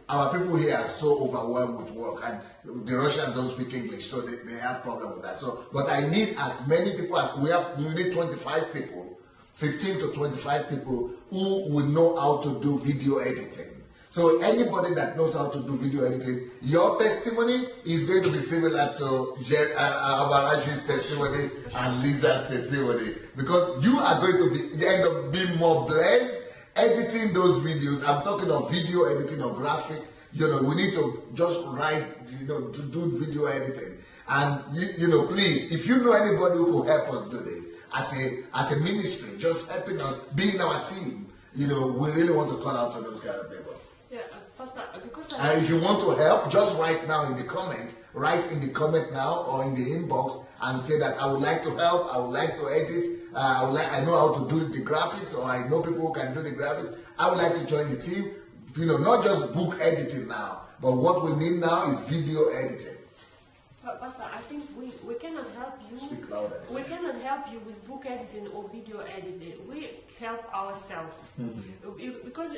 our people here are so overwhelmed with work, and the Russians don't speak English, so they have problem with that. So, but I need as many people as we need 25 people, 15 to 25 people who will know how to do video editing. So anybody that knows how to do video editing, your testimony is going to be similar to Adelaja's testimony and Lisa's testimony, because you are going to end up being more blessed editing those videos. I'm talking of video editing or graphic. We need to just write, to do video editing. And please, if you know anybody who will help us do this as a ministry, just helping us, be in our team, we really want to call out to those kind of people. Yeah, Pastor, because if you want to help, just write now in the comment. Write in the comment now or in the inbox and say that I would like to help, I would like to edit, I know how to do the graphics, or I know people who can do the graphics. I would like to join the team. Not just book editing now, but what we need now is video editing. But Pastor, I think we cannot help you. Speak louder. We cannot help you with book editing or video editing. We help ourselves. Because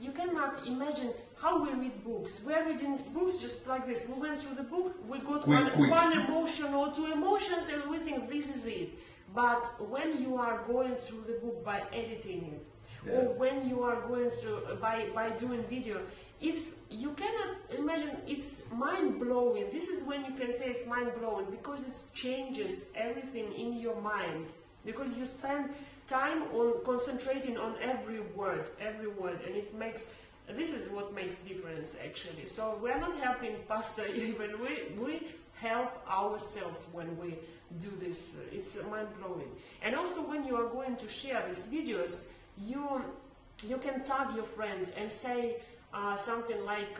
you cannot imagine how we read books. We're reading books just like this. We went through the book, we got one emotion or two emotions, and we think this is it. But when you are going through the book by editing it, or when you are going through by doing video, you cannot imagine. It's mind-blowing. This is when you can say it's mind-blowing, because it changes everything in your mind, because you spend time on concentrating on every word, and this is what makes difference actually. So we're not helping Pastor even, we help ourselves when we do this. It's mind-blowing. And also when you are going to share these videos, you can tag your friends and say something like,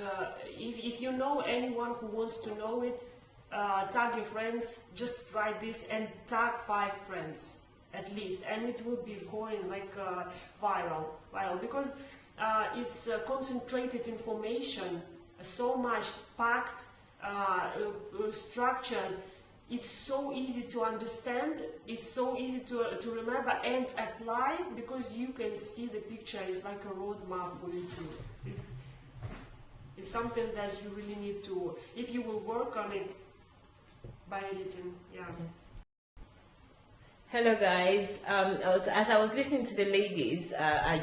if you know anyone who wants to know it, tag your friends, just write this and tag 5 friends at least, and it will be going like viral, because it's concentrated information, so much packed, structured. It's so easy to understand, it's so easy to remember and apply, because you can see the picture. It's like a roadmap for you to. It's something that you really need to, if you will work on it by editing. Yeah. Hello guys, as I was listening to the ladies, I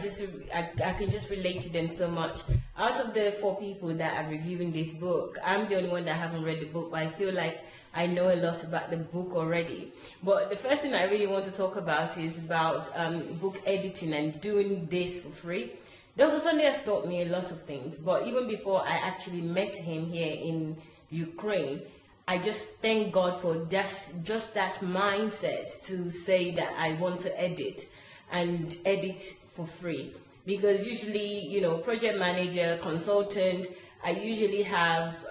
can just relate to them so much. Out of the 4 people that are reviewing this book, I'm the only one that haven't read the book, but I feel like I know a lot about the book already. But the first thing I really want to talk about is about book editing and doing this for free. Dr. Sandey has taught me a lot of things, but even before I actually met him here in Ukraine, I just thank God for just that mindset to say that I want to edit and edit for free. Because usually, project manager, consultant, I usually have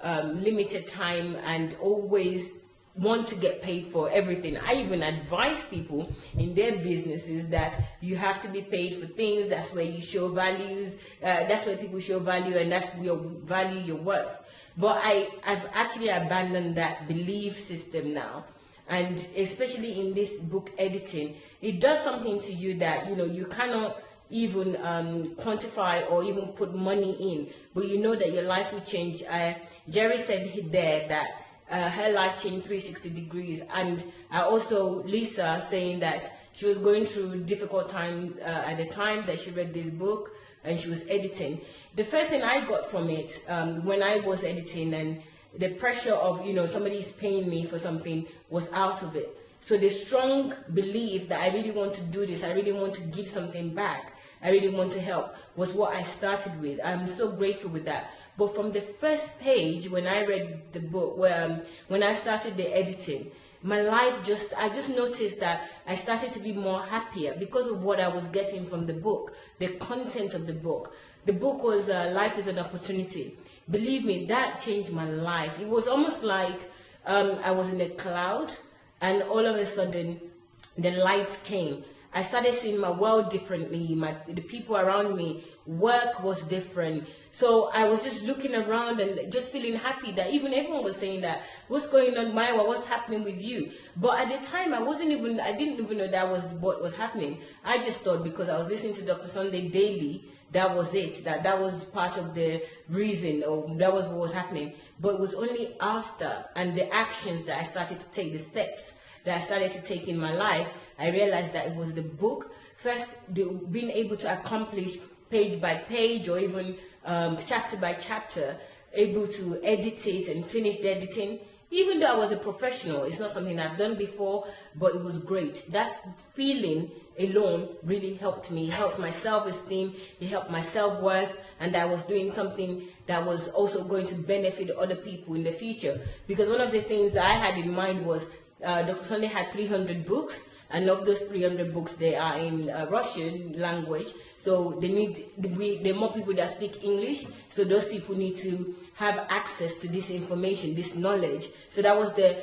limited time and always want to get paid for everything. I even advise people in their businesses that you have to be paid for things. That's where you show values. That's where people show value, and that's where you value your worth. But I've actually abandoned that belief system now. And especially in this book editing, it does something to you that, you cannot even quantify or even put money in. But you know that your life will change. Jerry said there that her life changed 360 degrees. And also Lisa saying that She was going through difficult time at the time that she read this book, and she was editing. The first thing I got from it when I was editing, and the pressure of, you know, somebody is paying me for something was out of it. So the strong belief that I really want to do this, I really want to give something back, I really want to help, was what I started with. I'm so grateful with that. But from the first page, when I read the book, when I started the editing, my life I just noticed that I started to be more happier because of what I was getting from the book, the content of the book. The book was Life is an Opportunity. Believe me, that changed my life. It was almost like I was in a cloud, and all of a sudden, the light came. I started seeing my world differently, the people around me, work was different. So I was just looking around and just feeling happy that even everyone was saying that, what's going on, Maiwa, what's happening with you? But at the time, I didn't even know that was what was happening. I just thought because I was listening to Dr. Sandey daily, that was it, that was part of the reason, or that was what was happening. But it was only after, and the actions that I started to take, the steps that I started to take in my life, I realized that it was the book. First, being able to accomplish page by page, or even chapter by chapter, able to edit it and finish the editing. Even though I was a professional, it's not something I've done before, but it was great. That feeling alone really helped me, helped my self-esteem, it helped my self-worth, and I was doing something that was also going to benefit other people in the future. Because one of the things I had in mind was Dr. Sandey had 300 books, and of those 300 books, they are in Russian language. So there are more people that speak English. So those people need to have access to this information, this knowledge. So that was the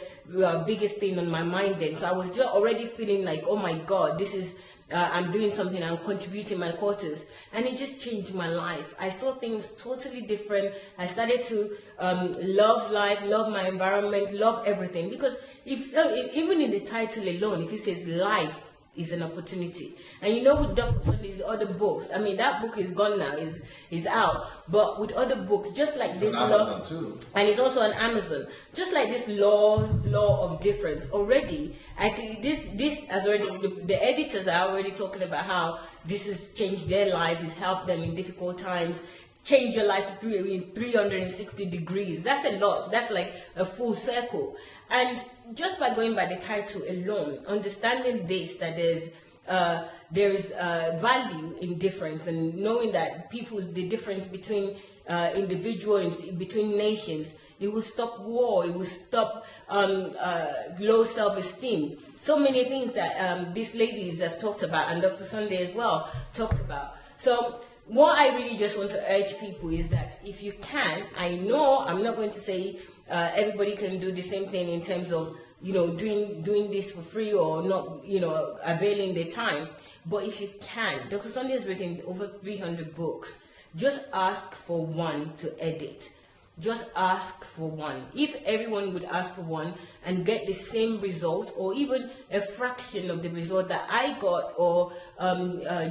biggest thing on my mind then. So I was just already feeling like, oh my God, this is, I'm doing something, I'm contributing my quarters. And it just changed my life. I saw things totally different. I started to love life, love my environment, love everything. Because even in the title alone, if it says life is an opportunity. And you know, with Dr. Sandey's other books, I mean, that book is gone now, is out. But with other books, just like this on Amazon too. And it's also on Amazon, just like this law of difference. Already, this has already, the editors are already talking about how this has changed their life, it's helped them in difficult times. Change your life to 360 degrees. That's a lot. That's like a full circle. And just by going by the title alone, understanding this, that there is value in difference, and knowing that the difference between individuals, between nations, it will stop war, it will stop low self-esteem. So many things that these ladies have talked about, and Dr. Sandey as well talked about. So what I really just want to urge people is that if you can, I know I'm not going to say everybody can do the same thing in terms of, you know, doing this for free or not, you know, availing their time. But if you can, Dr. Sandey has written over 300 books. Just ask for one to edit. Just ask for one. If everyone would ask for one and get the same result, or even a fraction of the result that I got, or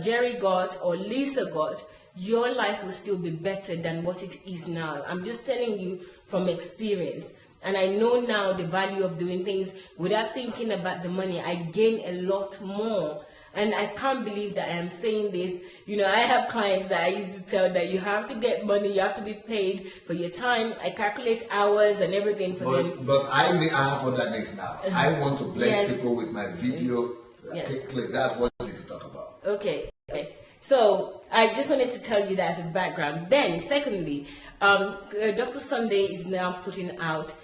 Jerry got, or Lisa got, your life will still be better than what it is now. I'm just telling you from experience. And I know now the value of doing things without thinking about the money. I gain a lot more. And I can't believe that I am saying this. You know, I have clients that I used to tell that you have to get money, you have to be paid for your time. I calculate hours and everything for them. But I have for that next now. I want to bless people with my video. Click. That's what we need to talk about. Okay. So I just wanted to tell you that as a background. Then, secondly, Dr. Sandey is now putting out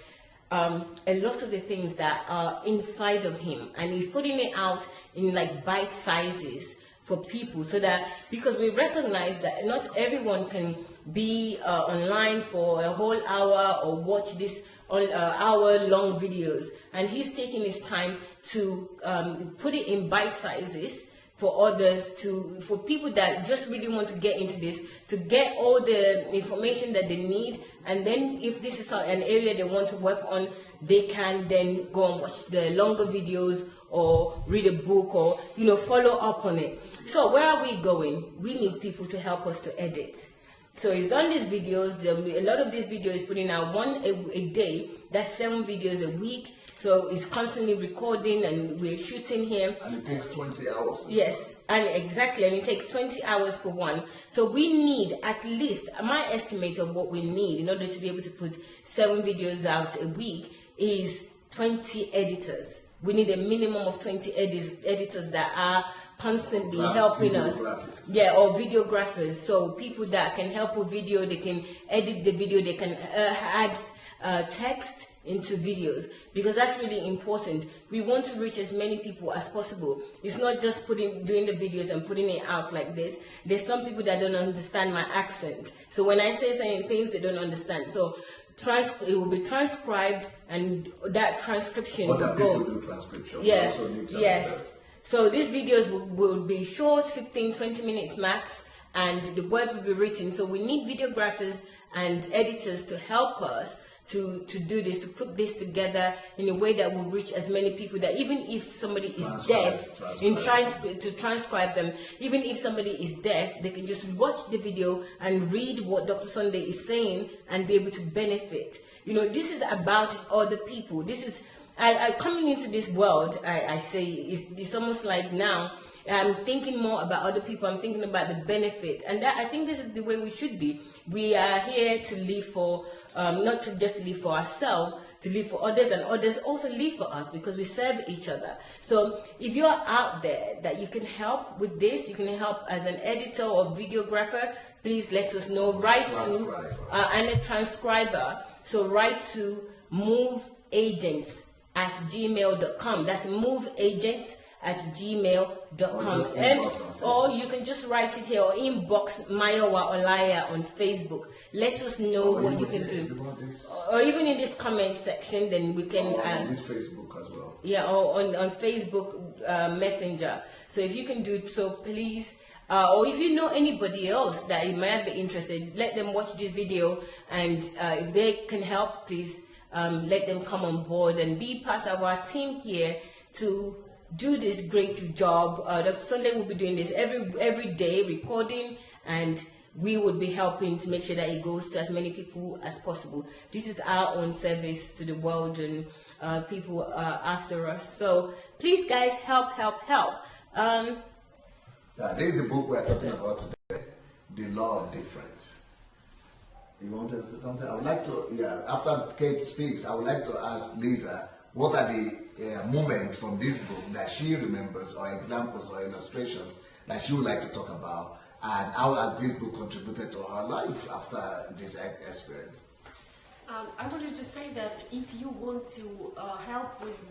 a lot of the things that are inside of him, and he's putting it out in like bite sizes for people, so that, because we recognize that not everyone can be online for a whole hour or watch this hour-long videos, and he's taking his time to put it in bite sizes for others, for people that just really want to get into this, to get all the information that they need. And then if this is an area they want to work on, they can then go and watch the longer videos or read a book, or, you know, follow up on it. So where are we going? We need people to help us to edit. So he's done these videos. A lot of these videos he's putting out one a day. That's 7 videos a week. So he's constantly recording, and we're shooting him. And it takes 20 hours. Yes, and exactly, and it takes 20 hours for one. So we need at least, my estimate of what we need in order to be able to put 7 videos out a week is 20 editors. We need a minimum of 20 editors that are constantly helping us. Yeah, or videographers. So people that can help with video, they can edit the video, they can add text into videos, because that's really important. We want to reach as many people as possible. It's not just doing the videos and putting it out like this. There's some people that don't understand my accent. So when I say certain things, they don't understand. So it will be transcribed, and that transcription will go. Other people do transcription. Yeah. Yes. So these videos will be short, 15-20 minutes max, and the words will be written. So we need videographers and editors to help us to do this, to put this together in a way that will reach as many people, that even if somebody is deaf, to transcribe them, even if somebody is deaf, they can just watch the video and read what Dr. Sandey is saying and be able to benefit. You know, this is about other people. This is, coming into this world, I say, it's almost like now, I'm thinking more about other people. I'm thinking about the benefit, and I think this is the way we should be. We are here to live for, not to just live for ourselves, to live for others, and others also live for us, because we serve each other. So if you're out there that you can help with this, you can help as an editor or videographer, please let us know. Write to, and a transcriber. So write to moveagents@gmail.com. That's moveagents@gmail.com, or you can just write it here, or inbox Mayowa Olaya on Facebook. Let us know what you can do, or even in this comment section, then we can this Facebook as well. Yeah, or on Facebook Messenger. So if you can do so, please. Or if you know anybody else that you might be interested, let them watch this video, and if they can help, please let them come on board and be part of our team here to do this great job. Dr. Sandey will be doing this every day, recording, and we would be helping to make sure that it goes to as many people as possible. This is our own service to the world and people after us. So please, guys, help. This is the book we're talking about today, The Law of Difference. You want to say something? I would like to, after Kate speaks, I would like to ask Lisa, what are the moments from this book that she remembers, or examples or illustrations that she would like to talk about, and how has this book contributed to her life after this experience? I wanted to say that if you want to help with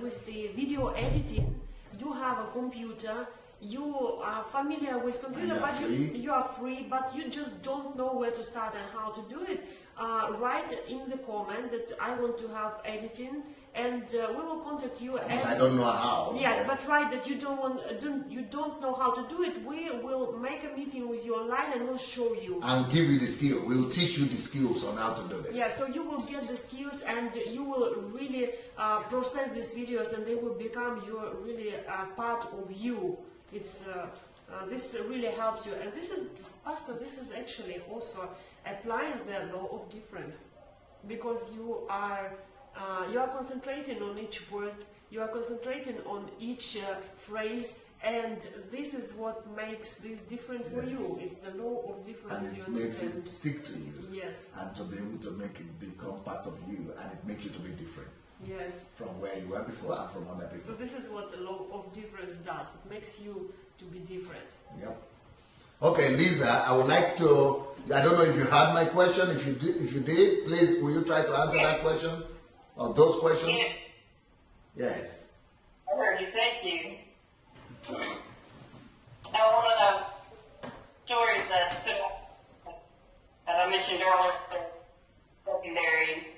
with the video editing, you have a computer, you are familiar with computer, but you are free, but you just don't know where to start and how to do it. Write in the comment that I want to have editing, and we will contact you. And I don't know how. Yes, but write that you don't know how to do it. We will make a meeting with you online, and we'll show you. And give you the skill. We'll teach you the skills on how to do this. Yeah, so you will get the skills, and you will really process these videos, and they will become your really part of you. It's this really helps you, and this is, Pastor, this is actually also applying the law of difference, because you are concentrating on each word, you are concentrating on each phrase, and this is what makes this different for you. It's the law of difference. And it makes it stick to you. Yes. And to be able to make it become part of you, and it makes you to be different. Yes. From where you were before and from other people. So this is what the law of difference does. It makes you to be different. Yep. Okay, Lisa, I would like to, I don't know if you had my question. If you did, please, will you try to answer that question? Or those questions? Yes. I heard you. Thank you. Now, one of the stories that stood out, as I mentioned earlier, secondary,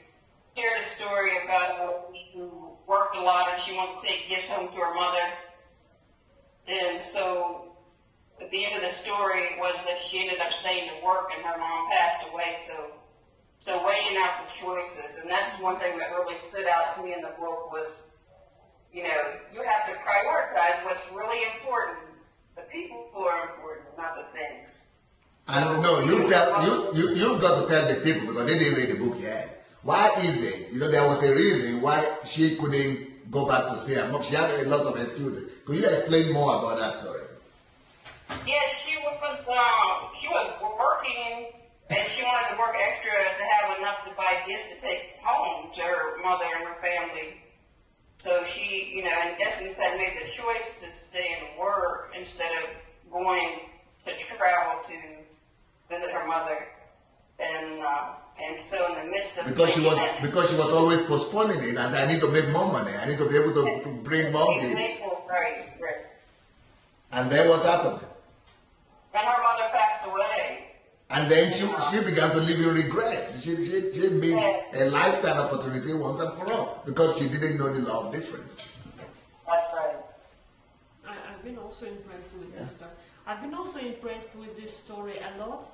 shared a story about a lady who worked a lot and she wanted to take gifts home to her mother. And so at the end of the story was that she ended up staying to work and her mom passed away. So weighing out the choices. And that's one thing that really stood out to me in the book was, you know, you have to prioritize what's really important. The people who are important, not the things. And no, you got to tell the people because they didn't read the book yet. Why is it? There was a reason why she couldn't go back to see her mom. She had a lot of excuses. Could you explain more about that story? Yes, she was working, and she wanted to work extra to have enough to buy gifts to take home to her mother and her family. So she, in essence, had made the choice to stay and work instead of going to travel to visit her mother. And so in the midst of because she was always postponing it, and said, I need to make more money. I need to be able to bring more gifts. Right. And then what happened? And her mother passed away. And then she began to live in regrets. She missed a lifetime opportunity once and for all because she didn't know the law of difference. That's right. I've been also impressed with this story. I've been also impressed with this story a lot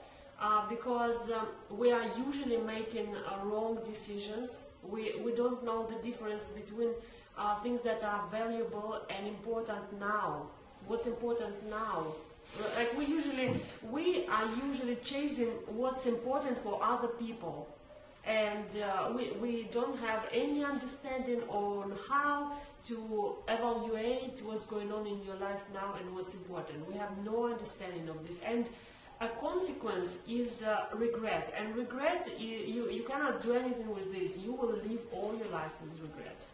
because we are usually making wrong decisions. We don't know the difference between things that are valuable and important now. What's important now? Like we are usually chasing what's important for other people, and we don't have any understanding on how to evaluate what's going on in your life now and what's important. We have no understanding of this, and a consequence is regret. And regret, you cannot do anything with this. You will live all your life with regret,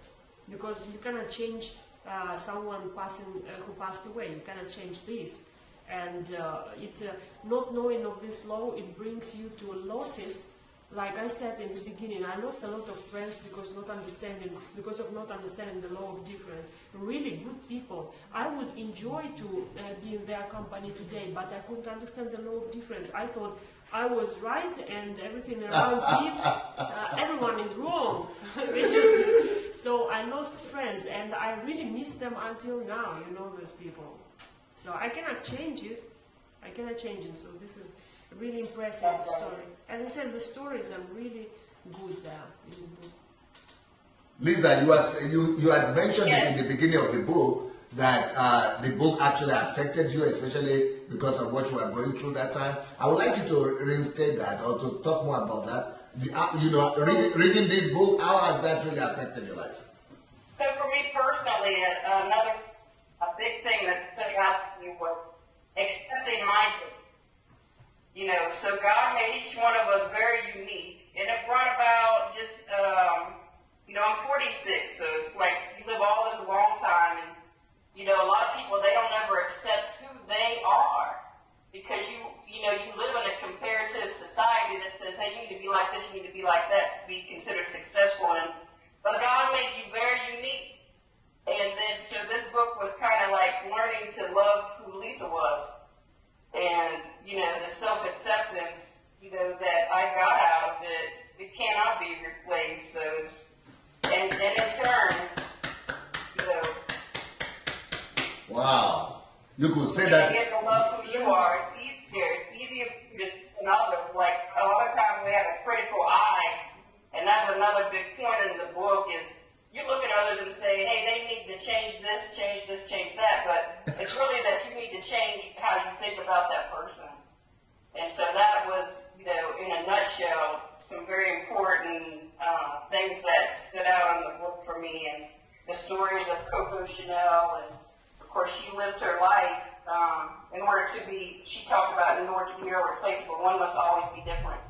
because you cannot change someone who passed away. You cannot change this. And it's not knowing of this law, it brings you to losses. Like I said in the beginning, I lost a lot of friends because of not understanding the law of difference. Really good people. I would enjoy to be in their company today, but I couldn't understand the law of difference. I thought I was right and everything around me, everyone is wrong. So I lost friends, and I really miss them until now, those people. So I cannot change it. So this is a really impressive story. As I said, the stories are really good there in the book. Lisa, you had mentioned this in the beginning of the book, that the book actually affected you, especially because of what you were going through that time. I would like you to reinstate that or to talk more about that. Reading this book, how has that really affected your life? So for me personally, a big thing that stood out to me was accepting my gift. So God made each one of us very unique. And it brought about just, I'm 46, so it's like you live all this long time. And, a lot of people, they don't ever accept who they are because you live in a comparative society that says, hey, you need to be like this, you need to be like that to be considered successful. But God made you very unique. And then, so this book was kind of like learning to love who Lisa was. And, the self-acceptance, that I got out of it, it cannot be replaced. So and in turn, Wow. You could say that. You get to love who you are. It's easier. It's easier than others. Like, a lot of times we have a critical eye. And that's another big point in the book is, you look at others and say, hey, they need to change this, change that, but it's really that you need to change how you think about that person. And so that was, in a nutshell, some very important things that stood out in the book for me, and the stories of Coco Chanel, and of course she lived her life she talked about in order to be irreplaceable, one must always be different.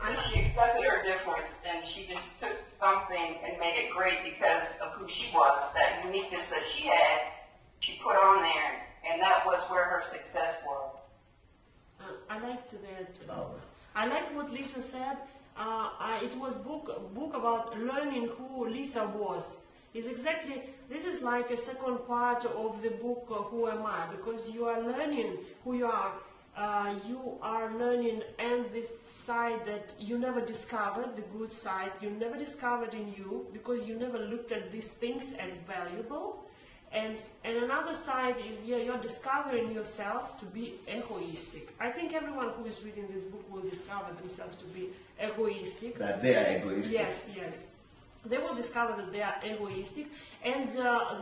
And she accepted her difference, and she just took something and made it great because of who she was. That uniqueness that she had, she put on there, and that was where her success was. I liked that. I liked what Lisa said. It was book about learning who Lisa was. This is like a second part of the book, Who Am I? Because you are learning who you are. You are learning and the side that you never discovered, the good side you never discovered in you because you never looked at these things as valuable. And another side is you're discovering yourself to be egoistic. I think everyone who is reading this book will discover themselves to be egoistic. That they are egoistic. Yes. they will discover that they are egoistic, and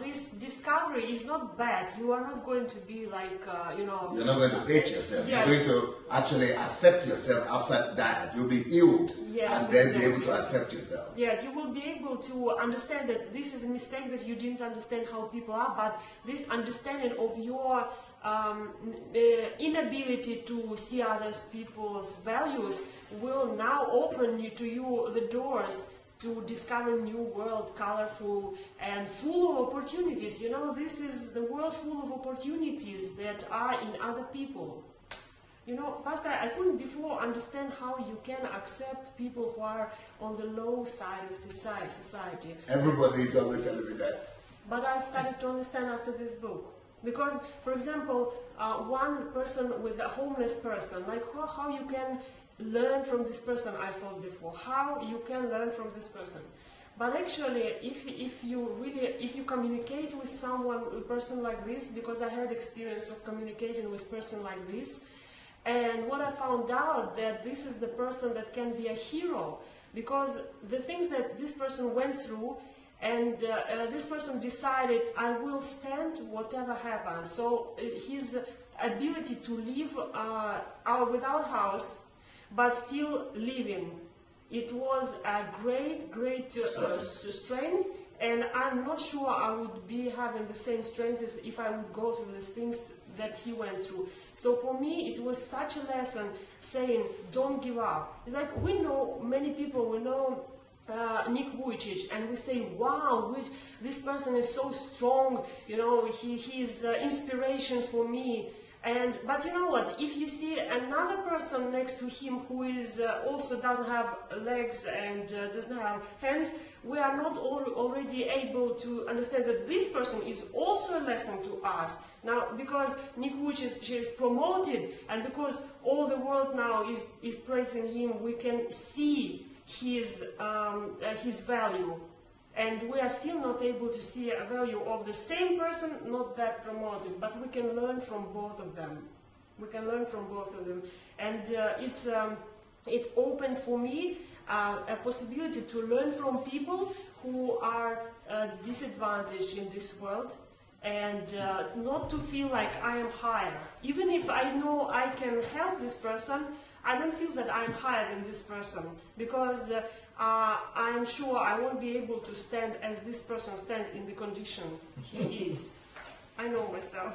this discovery is not bad. You are not going to be like, you know... You're not going to hate yourself. Yeah. You're going to actually accept yourself after that. You'll be healed, Yes, and then exactly. be able to accept yourself. Yes, you will be able to understand that this is a mistake, that you didn't understand how people are, but this understanding of your inability to see others people's values will now open to you the doors to discover new world, colorful and full of opportunities. You know, this is the world full of opportunities that are in other people. You know, Pastor, I couldn't before understand how you can accept people who are on the low side of the society. Everybody is always telling me that. But I started to understand after this book. Because, for example, one person with a homeless person, like how you can learn from this person, I thought before, how you can learn from this person. But actually, if you communicate with someone, a person like this, because I had experience of communicating with a person like this, and what I found out that this is the person that can be a hero, because the things that this person went through, and this person decided, I will stand whatever happens. So his ability to live without house, but still living, it was a great strength, and I'm not sure I would be having the same strength as if I would go through these things that he went through. So for me, it was such a lesson saying, don't give up. It's like, we know many people, we know Nick Vujicic, and we say, wow, this person is so strong, you know, he's inspiration for me. But you know what, if you see another person next to him who is also doesn't have legs and doesn't have hands, we are not already able to understand that this person is also a lesson to us. Now, because Nick Vujicic is promoted, and because all the world now is praising him, we can see his value. And we are still not able to see a value of the same person, not that promoted, but we can learn from both of them. We can learn from both of them. And it opened for me a possibility to learn from people who are disadvantaged in this world, and not to feel like I am higher. Even if I know I can help this person, I don't feel that I'm higher than this person, because I'm sure I won't be able to stand as this person stands in the condition he is. I know myself.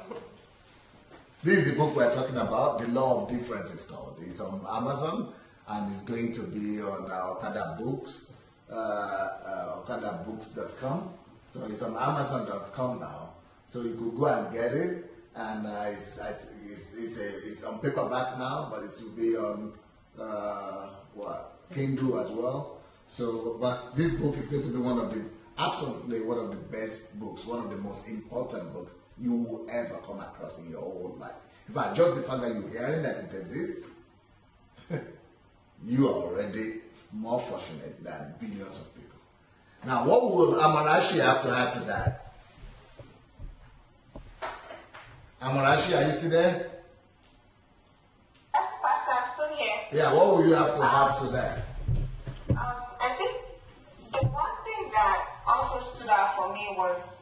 This is the book we're talking about. The Law of Difference is called. It's on Amazon, and it's going to be on Okada Books, okadabooks.com. So it's on Amazon.com now. So you could go and get it, and it's on paperback now, but it will be on Kindle as well. So, but this book is going to be absolutely one of the best books, one of the most important books you will ever come across in your whole life. In fact, just the fact that you're hearing that it exists, you are already more fortunate than billions of people. Now, what will Amarachi have to add to that? Amarachi, are you still there? Yes, Pastor, I'm still here. Yeah, what will you have to that? I think the one thing that also stood out for me was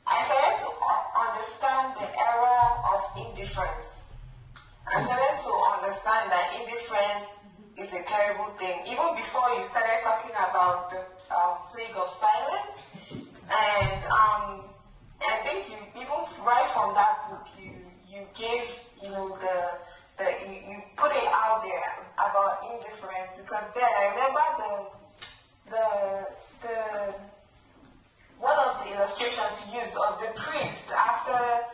I started to understand the error of indifference. I started to understand that indifference is a terrible thing. Even before you started talking about the plague of silence, and I think you even right from that book you gave you put it out there about indifference, because then I remember the one of the illustrations you used of the priest after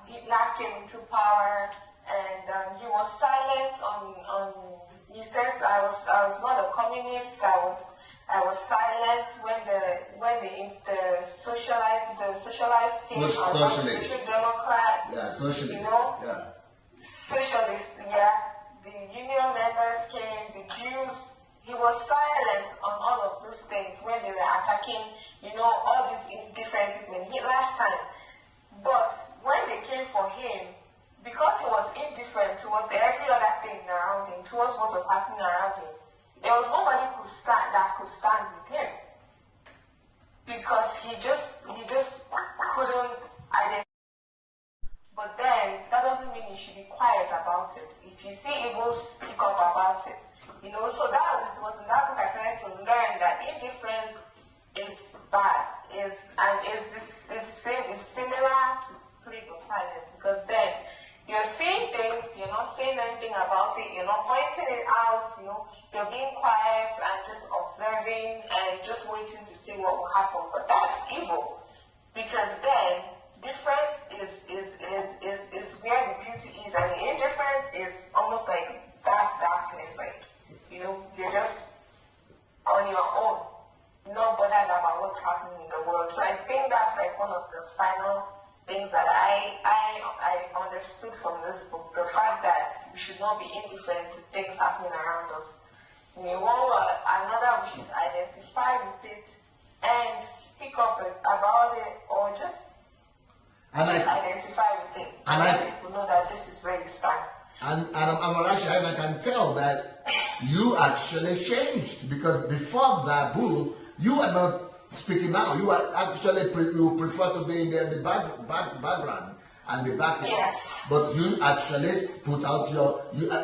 Hitler came into power, and he was silent on he says I was not a communist, I was silent when the socialist team, Socialist. Social Democrat, Yeah, socialist. you know, Yeah. socialist, yeah. The union members came, the Jews. He was silent on all of those things when they were attacking, all these different people in Hitler's time. But when they came for him, because he was indifferent towards every other thing around him, towards what was happening around him, there was nobody that could stand with him. he just couldn't identify. But then that doesn't mean you should be quiet about it. If you see evil, speak up about it. You know, so that was in that book I started to learn that indifference is bad, is similar to plague of silence, because then you're seeing things, you're not saying anything about it, you're not pointing it out, you know, you're being quiet and just observing and just waiting to see what will happen. But that's evil, because then difference is where the beauty is, and the indifference is almost like that's darkness, like, you know, you're just on your own, not bothered about what's happening in the world. So I think that's like one of the final things that I understood from this book, the fact that we should not be indifferent to things happening around us. We another, we should identify with it and speak up about it, or just identify with it and let people know that this is where you stand. And Adelaja, and I can tell that you actually changed, because before that book, you were not speaking out. You were actually you prefer to be in the background and the back end. Yes. But you actually put out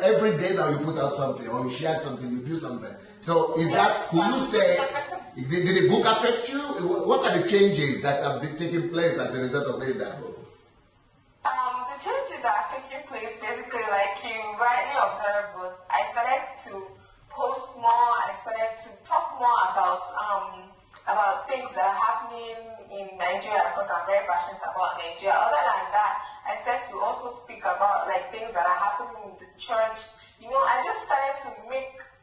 every day now you put out something, or you share something, you do something. So is that, could you say, did the book affect you? What are the changes that have been taking place as a result of reading that book? The changes that have taken place, basically, like you rightly observed, was I started to post more, I started to talk more about things that are happening in Nigeria, because I'm very passionate about Nigeria. Other than that, I started to also speak about like things that are happening in the church. You know, I just started to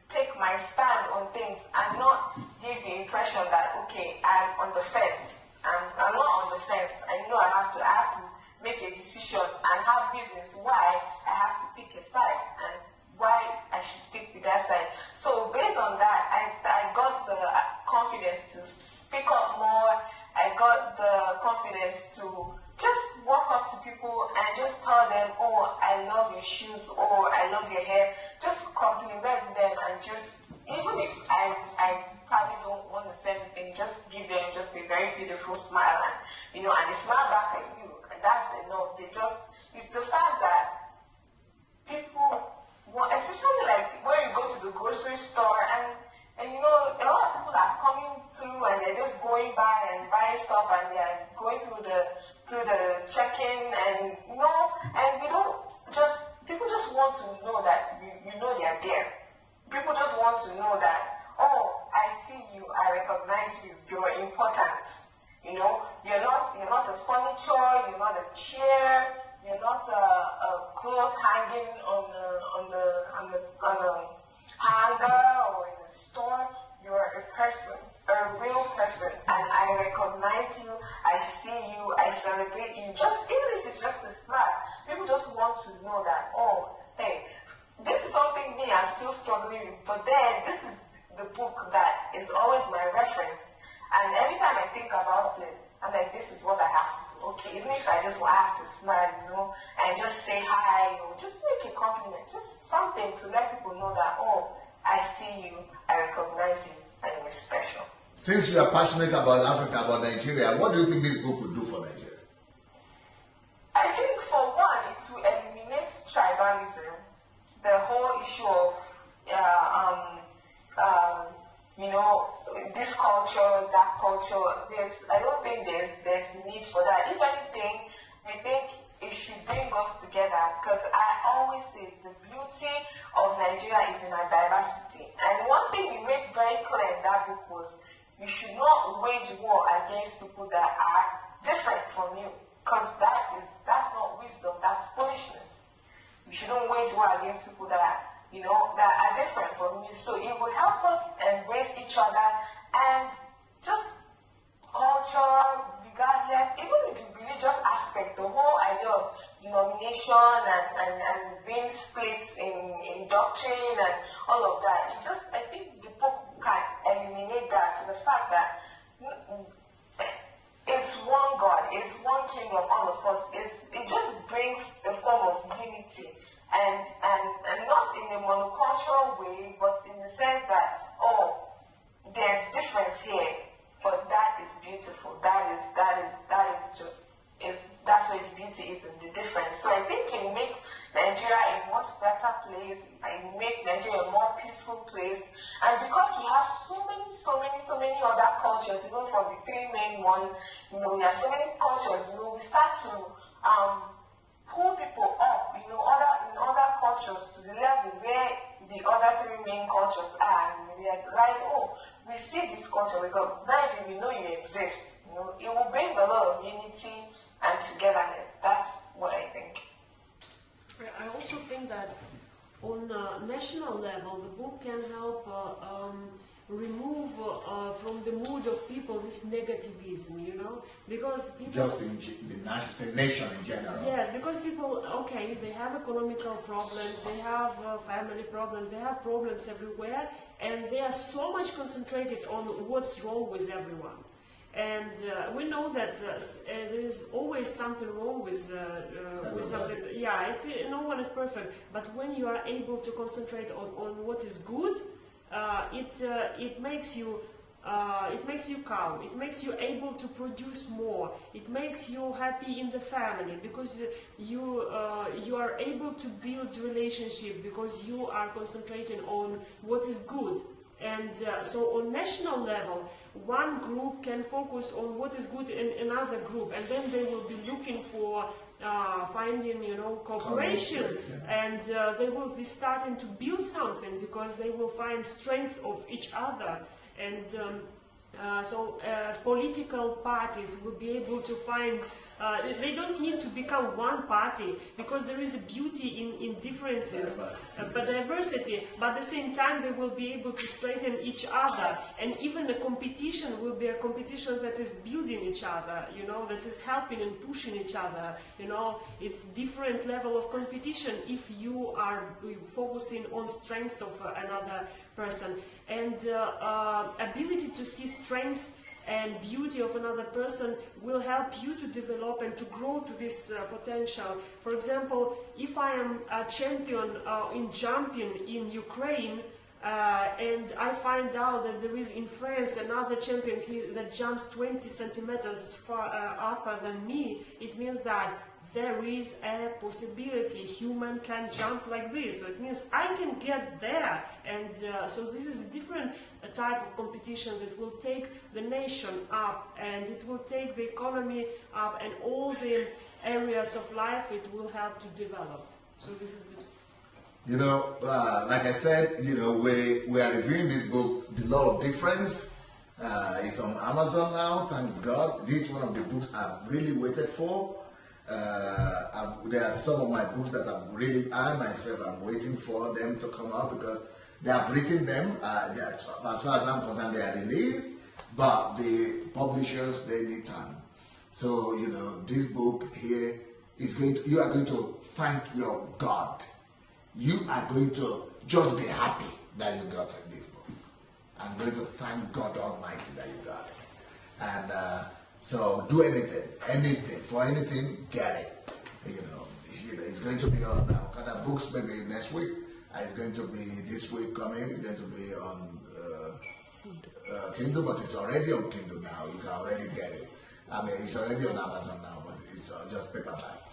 take my stand on things and not give the impression that, okay, I'm on the fence. I'm not on the fence. I know I have to make a decision and have reasons why I have to pick a side and why I should stick with that side. So based on that, I got the confidence to speak up more. I got the confidence to just walk up to people and just tell them, oh, I love your shoes, or I love your hair. Just compliment them, and just, even if I probably don't want to say anything, just give them just a very beautiful smile, and, you know, and they smile back at you. And that's enough. It's the fact that people want, especially like when you go to the grocery store, and you know, a lot of people are coming through and they're just going by and buying stuff, and they're going through the check-in, and you know, and people just want to know that you know they're there. People just want to know that, oh, I see you, I recognize you, you're important. You know, you're not a furniture, you're not a chair, you're not a cloth hanging on the hanger or in a store. You're a person, a real person, and I recognize you, I see you, I celebrate you. Just even if it's just a smile, people just want to know that, oh, hey, this is something me I'm still struggling with, but then this is the book that is always my reference. And every time I think about it, I'm like, this is what I have to do. Okay, even if I just have to smile, you know, and just say hi, or just make a compliment, just something to let people know that, oh, I see you, I recognize you, and you're special. Since you are passionate about Africa, about Nigeria, what do you think this book would do for Nigeria? I think, for one, it will eliminate tribalism, the whole issue of, you know, this culture, that culture. I don't think there's need for that. If anything, I think it should bring us together, because I always say the beauty of Nigeria is in our diversity. And one thing we made very clear in that book was you should not wage war against people that are different from you, because that's not wisdom, that's foolishness. You shouldn't wage war against people that are different from you. So it will help us embrace each other, and just culture, regardless, even the religious aspect, the whole idea of denomination and being split in doctrine and all of that. I think the book can eliminate that, to the fact that it's one God, it's one kingdom, all of us. It just brings a form of unity. And not in a monocultural way, but in the sense that, oh, there's difference here, but that is beautiful. That is just, that's where the beauty is in the difference. So I think it will make Nigeria a much better place. It will make Nigeria a more peaceful place. And because we have so many other cultures, even from the three main ones, we have so many cultures, we start to pull people up, in other cultures to the level where the other three main cultures are, and we realize, oh, we see this culture, we recognize it, we know you exist. It will bring a lot of unity and togetherness. That's what I think. I also think that on a national level, the book can help remove from the mood of people this negativism, because people... Just in the nation in general. Yes, because people, okay, they have economical problems, they have family problems, they have problems everywhere, and they are so much concentrated on what's wrong with everyone. And we know that there is always something wrong with something. Yeah, no one is perfect. But when you are able to concentrate on what is good, it makes you calm. It makes you able to produce more. It makes you happy in the family because you are able to build relationship because you are concentrating on what is good. And so on national level, one group can focus on what is good in another group, and then they will be looking for finding, cooperation, and they will be starting to build something because they will find strength of each other. And so political parties will be able to find, they don't need to become one party because there is a beauty in differences, but diversity, but at the same time they will be able to strengthen each other, and even the competition will be a competition that is building each other, that is helping and pushing each other, it's different level of competition if you are focusing on strength of another person. And ability to see strength and beauty of another person will help you to develop and to grow to this potential. For example, if I am a champion in jumping in Ukraine, and I find out that there is in France another champion that jumps 20 centimeters far upper than me, it means that there is a possibility human can jump like this. So it means I can get there. And so this is a different type of competition that will take the nation up, and it will take the economy up, and all the areas of life it will help to develop. So this is the... like I said, we are reviewing this book, The Law of Difference. It's on Amazon now, thank God. This is one of the books I've really waited for. There are some of my books that I myself am waiting for them to come out because they have written them. As far as I'm concerned, they are released, but the publishers, they need time. So, this book here is you are going to thank your God. You are going to just be happy that you got this book. I'm going to thank God Almighty that you got it. And so do anything, for anything, get it. It's going to be on Okada Books maybe next week. It's going to be this week coming. It's going to be on Kindle, but it's already on Kindle now. You can already get it. It's already on Amazon now, but it's just paperback.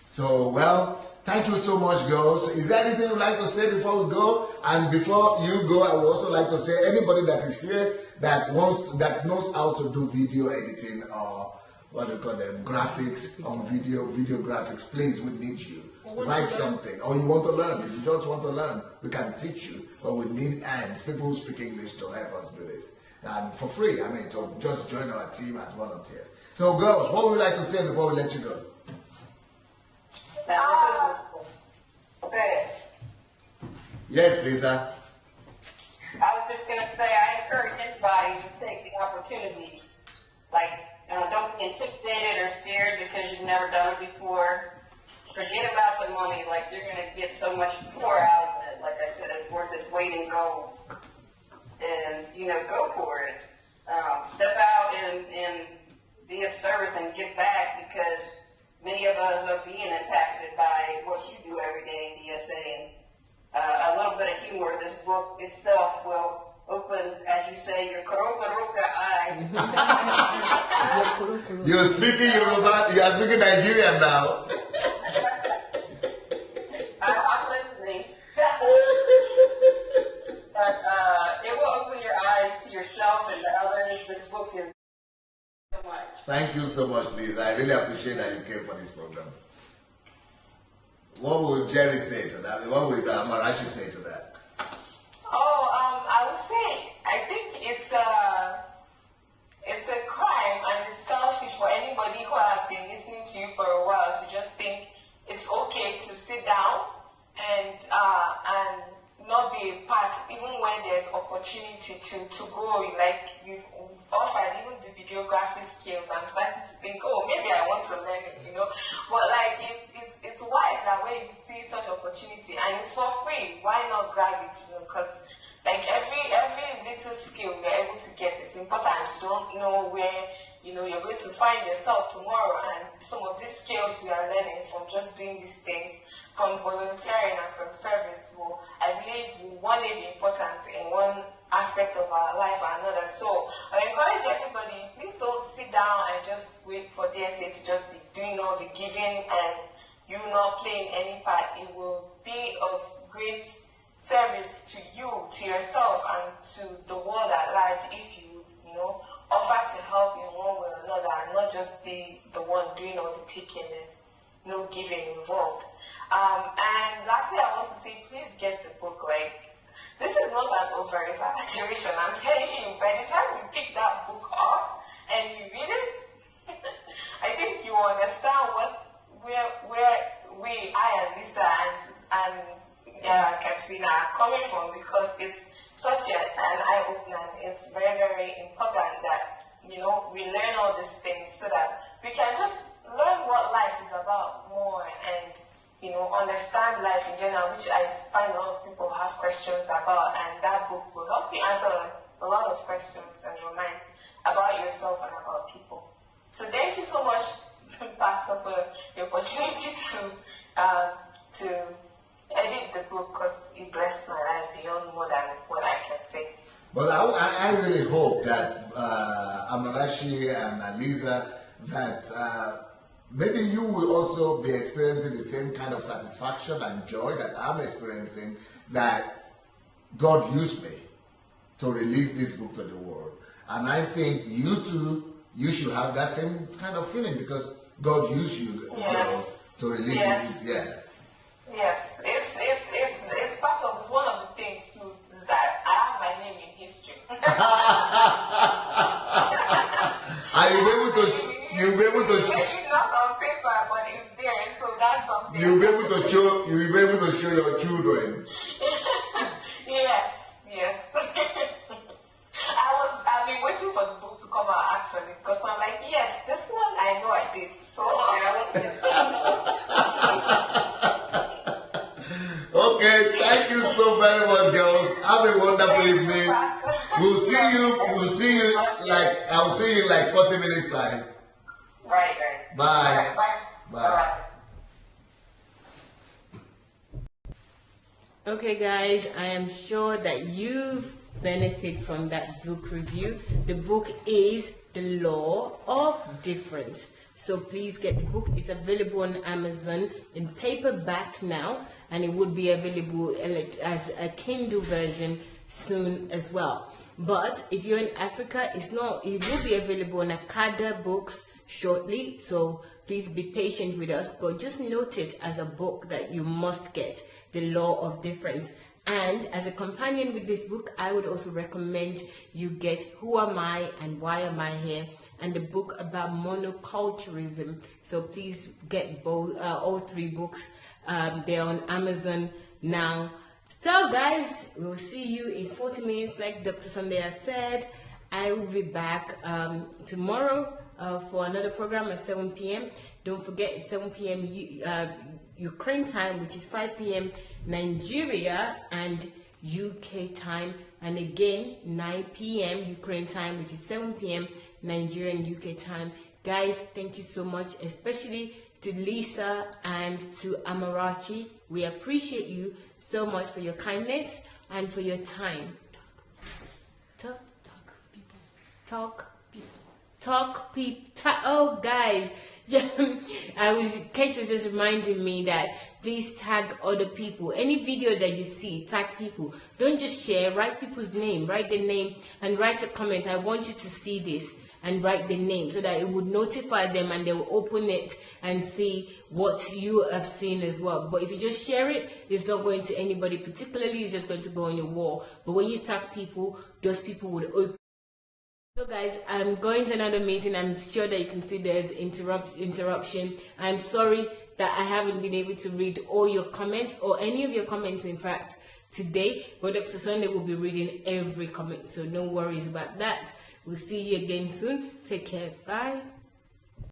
So, well, thank you so much, girls. Is there anything you'd like to say before we go? And before you go, I would also like to say anybody that is here that knows how to do video editing or what do you call them, graphics on video graphics, please, we need you to write something. Or you want to learn. If you don't want to learn, we can teach you. But we need hands, people who speak English to help us do this. And for free, to just join our team as volunteers. So, girls, what would you like to say before we let you go? Okay. Yes, Lisa. I was just going to say, I encourage anybody to take the opportunity. Don't be intimidated or scared because you've never done it before. Forget about the money. You're going to get so much more out of it. Like I said, it's worth its weight in gold. And, go for it. Step out and be of service and give back because many of us are being impacted by what you do every day in DSA. A little bit of humor. This book itself will open, as you say, your Korokaroka eye. You're speaking Yoruba, you are speaking Nigerian now. I'm listening. But it will open your eyes to yourself and to others. This book is so much. Thank you so much, please. I really appreciate that you came for this program. What would Jerry say to that? What would Marashi say to that? Oh, I would say, I think it's a crime and it's selfish for anybody who has been listening to you for a while to just think it's okay to sit down and not be a part, even when there's opportunity to grow. Like you've offered even the videography skills. I'm starting to think, oh, maybe I want to learn it, But like it's wise that when you see such opportunity and it's for free, why not grab it? Because like every little skill you're able to get, it's important. You don't know where you're going to find yourself tomorrow, and some of these skills we are learning from just doing these things, from volunteering and from service, I believe one day be important in one aspect of our life or another. So I encourage everybody, please don't sit down and just wait for DSA to just be doing all the giving and you not playing any part. It will be of great service to you, to yourself, and to the world at large if you offer to help in one way or another and not just be the one doing all the taking and no giving involved. And lastly, I want to say, please get the book. Like, this is not an over-exaggeration. I'm telling you, by the time you pick that book up and you read it, I think you understand where I and Lisa and Katrina are coming from, because it's such an eye-opener. It's very, very important that, we learn all these things so that we can just learn what life is about more and, understand life in general, which I find a lot of people have questions about, and that book will help you answer a lot of questions in your mind about yourself and about people. So thank you so much, Pastor, for the opportunity to edit the book, because it blessed my life beyond more than what I can say. But I really hope that Amarashi and Aliza, that maybe you will also be experiencing the same kind of satisfaction and joy that I'm experiencing, that God used me to release this book to the world. And I think you too, you should have that same kind of feeling, because God used you girls to release it. Yeah. Yes, it's part of, it's one of the things too, is that I have my name in history. And you'll be able to Maybe not on paper, but it's there, so that's something. you'll be able to show your children. Yes. I've been waiting for the book to come out actually, because I'm like, yes, this one I know I did, so Okay, thank you so very much, girls. Have a wonderful evening. We'll see you like, I'll see you in like 40 minutes time. Right. Bye. Bye. Okay, guys, I am sure that you've benefited from that book review. The book is The Law of Difference. So please get the book. It's available on Amazon in paperback now, and it would be available as a Kindle version soon as well. But if you're in Africa, it will be available on Akada Books shortly. So please be patient with us, but just note it as a book that you must get, The Law of Difference. And as a companion with this book, I would also recommend you get Who Am I and Why Am I Here, and the book about monoculturalism. So please get both, all three books. They're on Amazon now. So guys, we'll see you in 40 minutes like Dr. Sandey has said. I will be back tomorrow for another program at 7 p.m. Don't forget, it's 7 p.m. Ukraine time, which is 5 p.m. Nigeria and UK time, and again 9 p.m. Ukraine time, which is 7 p.m. Nigeria and UK time. Guys, thank you so much, especially to Lisa and to Amarachi. We appreciate you so much for your kindness and for your time. Oh, guys, yeah, Kate was just reminding me that please tag other people. Any video that you see, tag people. Don't just share. Write people's name. Write their name and write a comment. I want you to see this and write the name so that it would notify them and they will open it and see what you have seen as well. But if you just share it, it's not going to anybody particularly. It's just going to go on your wall. But when you tag people, those people would open. So guys, I'm going to another meeting. I'm sure that you can see there's interruption. I'm sorry that I haven't been able to read all your comments or any of your comments, in fact, today. But Dr. Sandey will be reading every comment, so no worries about that. We'll see you again soon. Take care. Bye.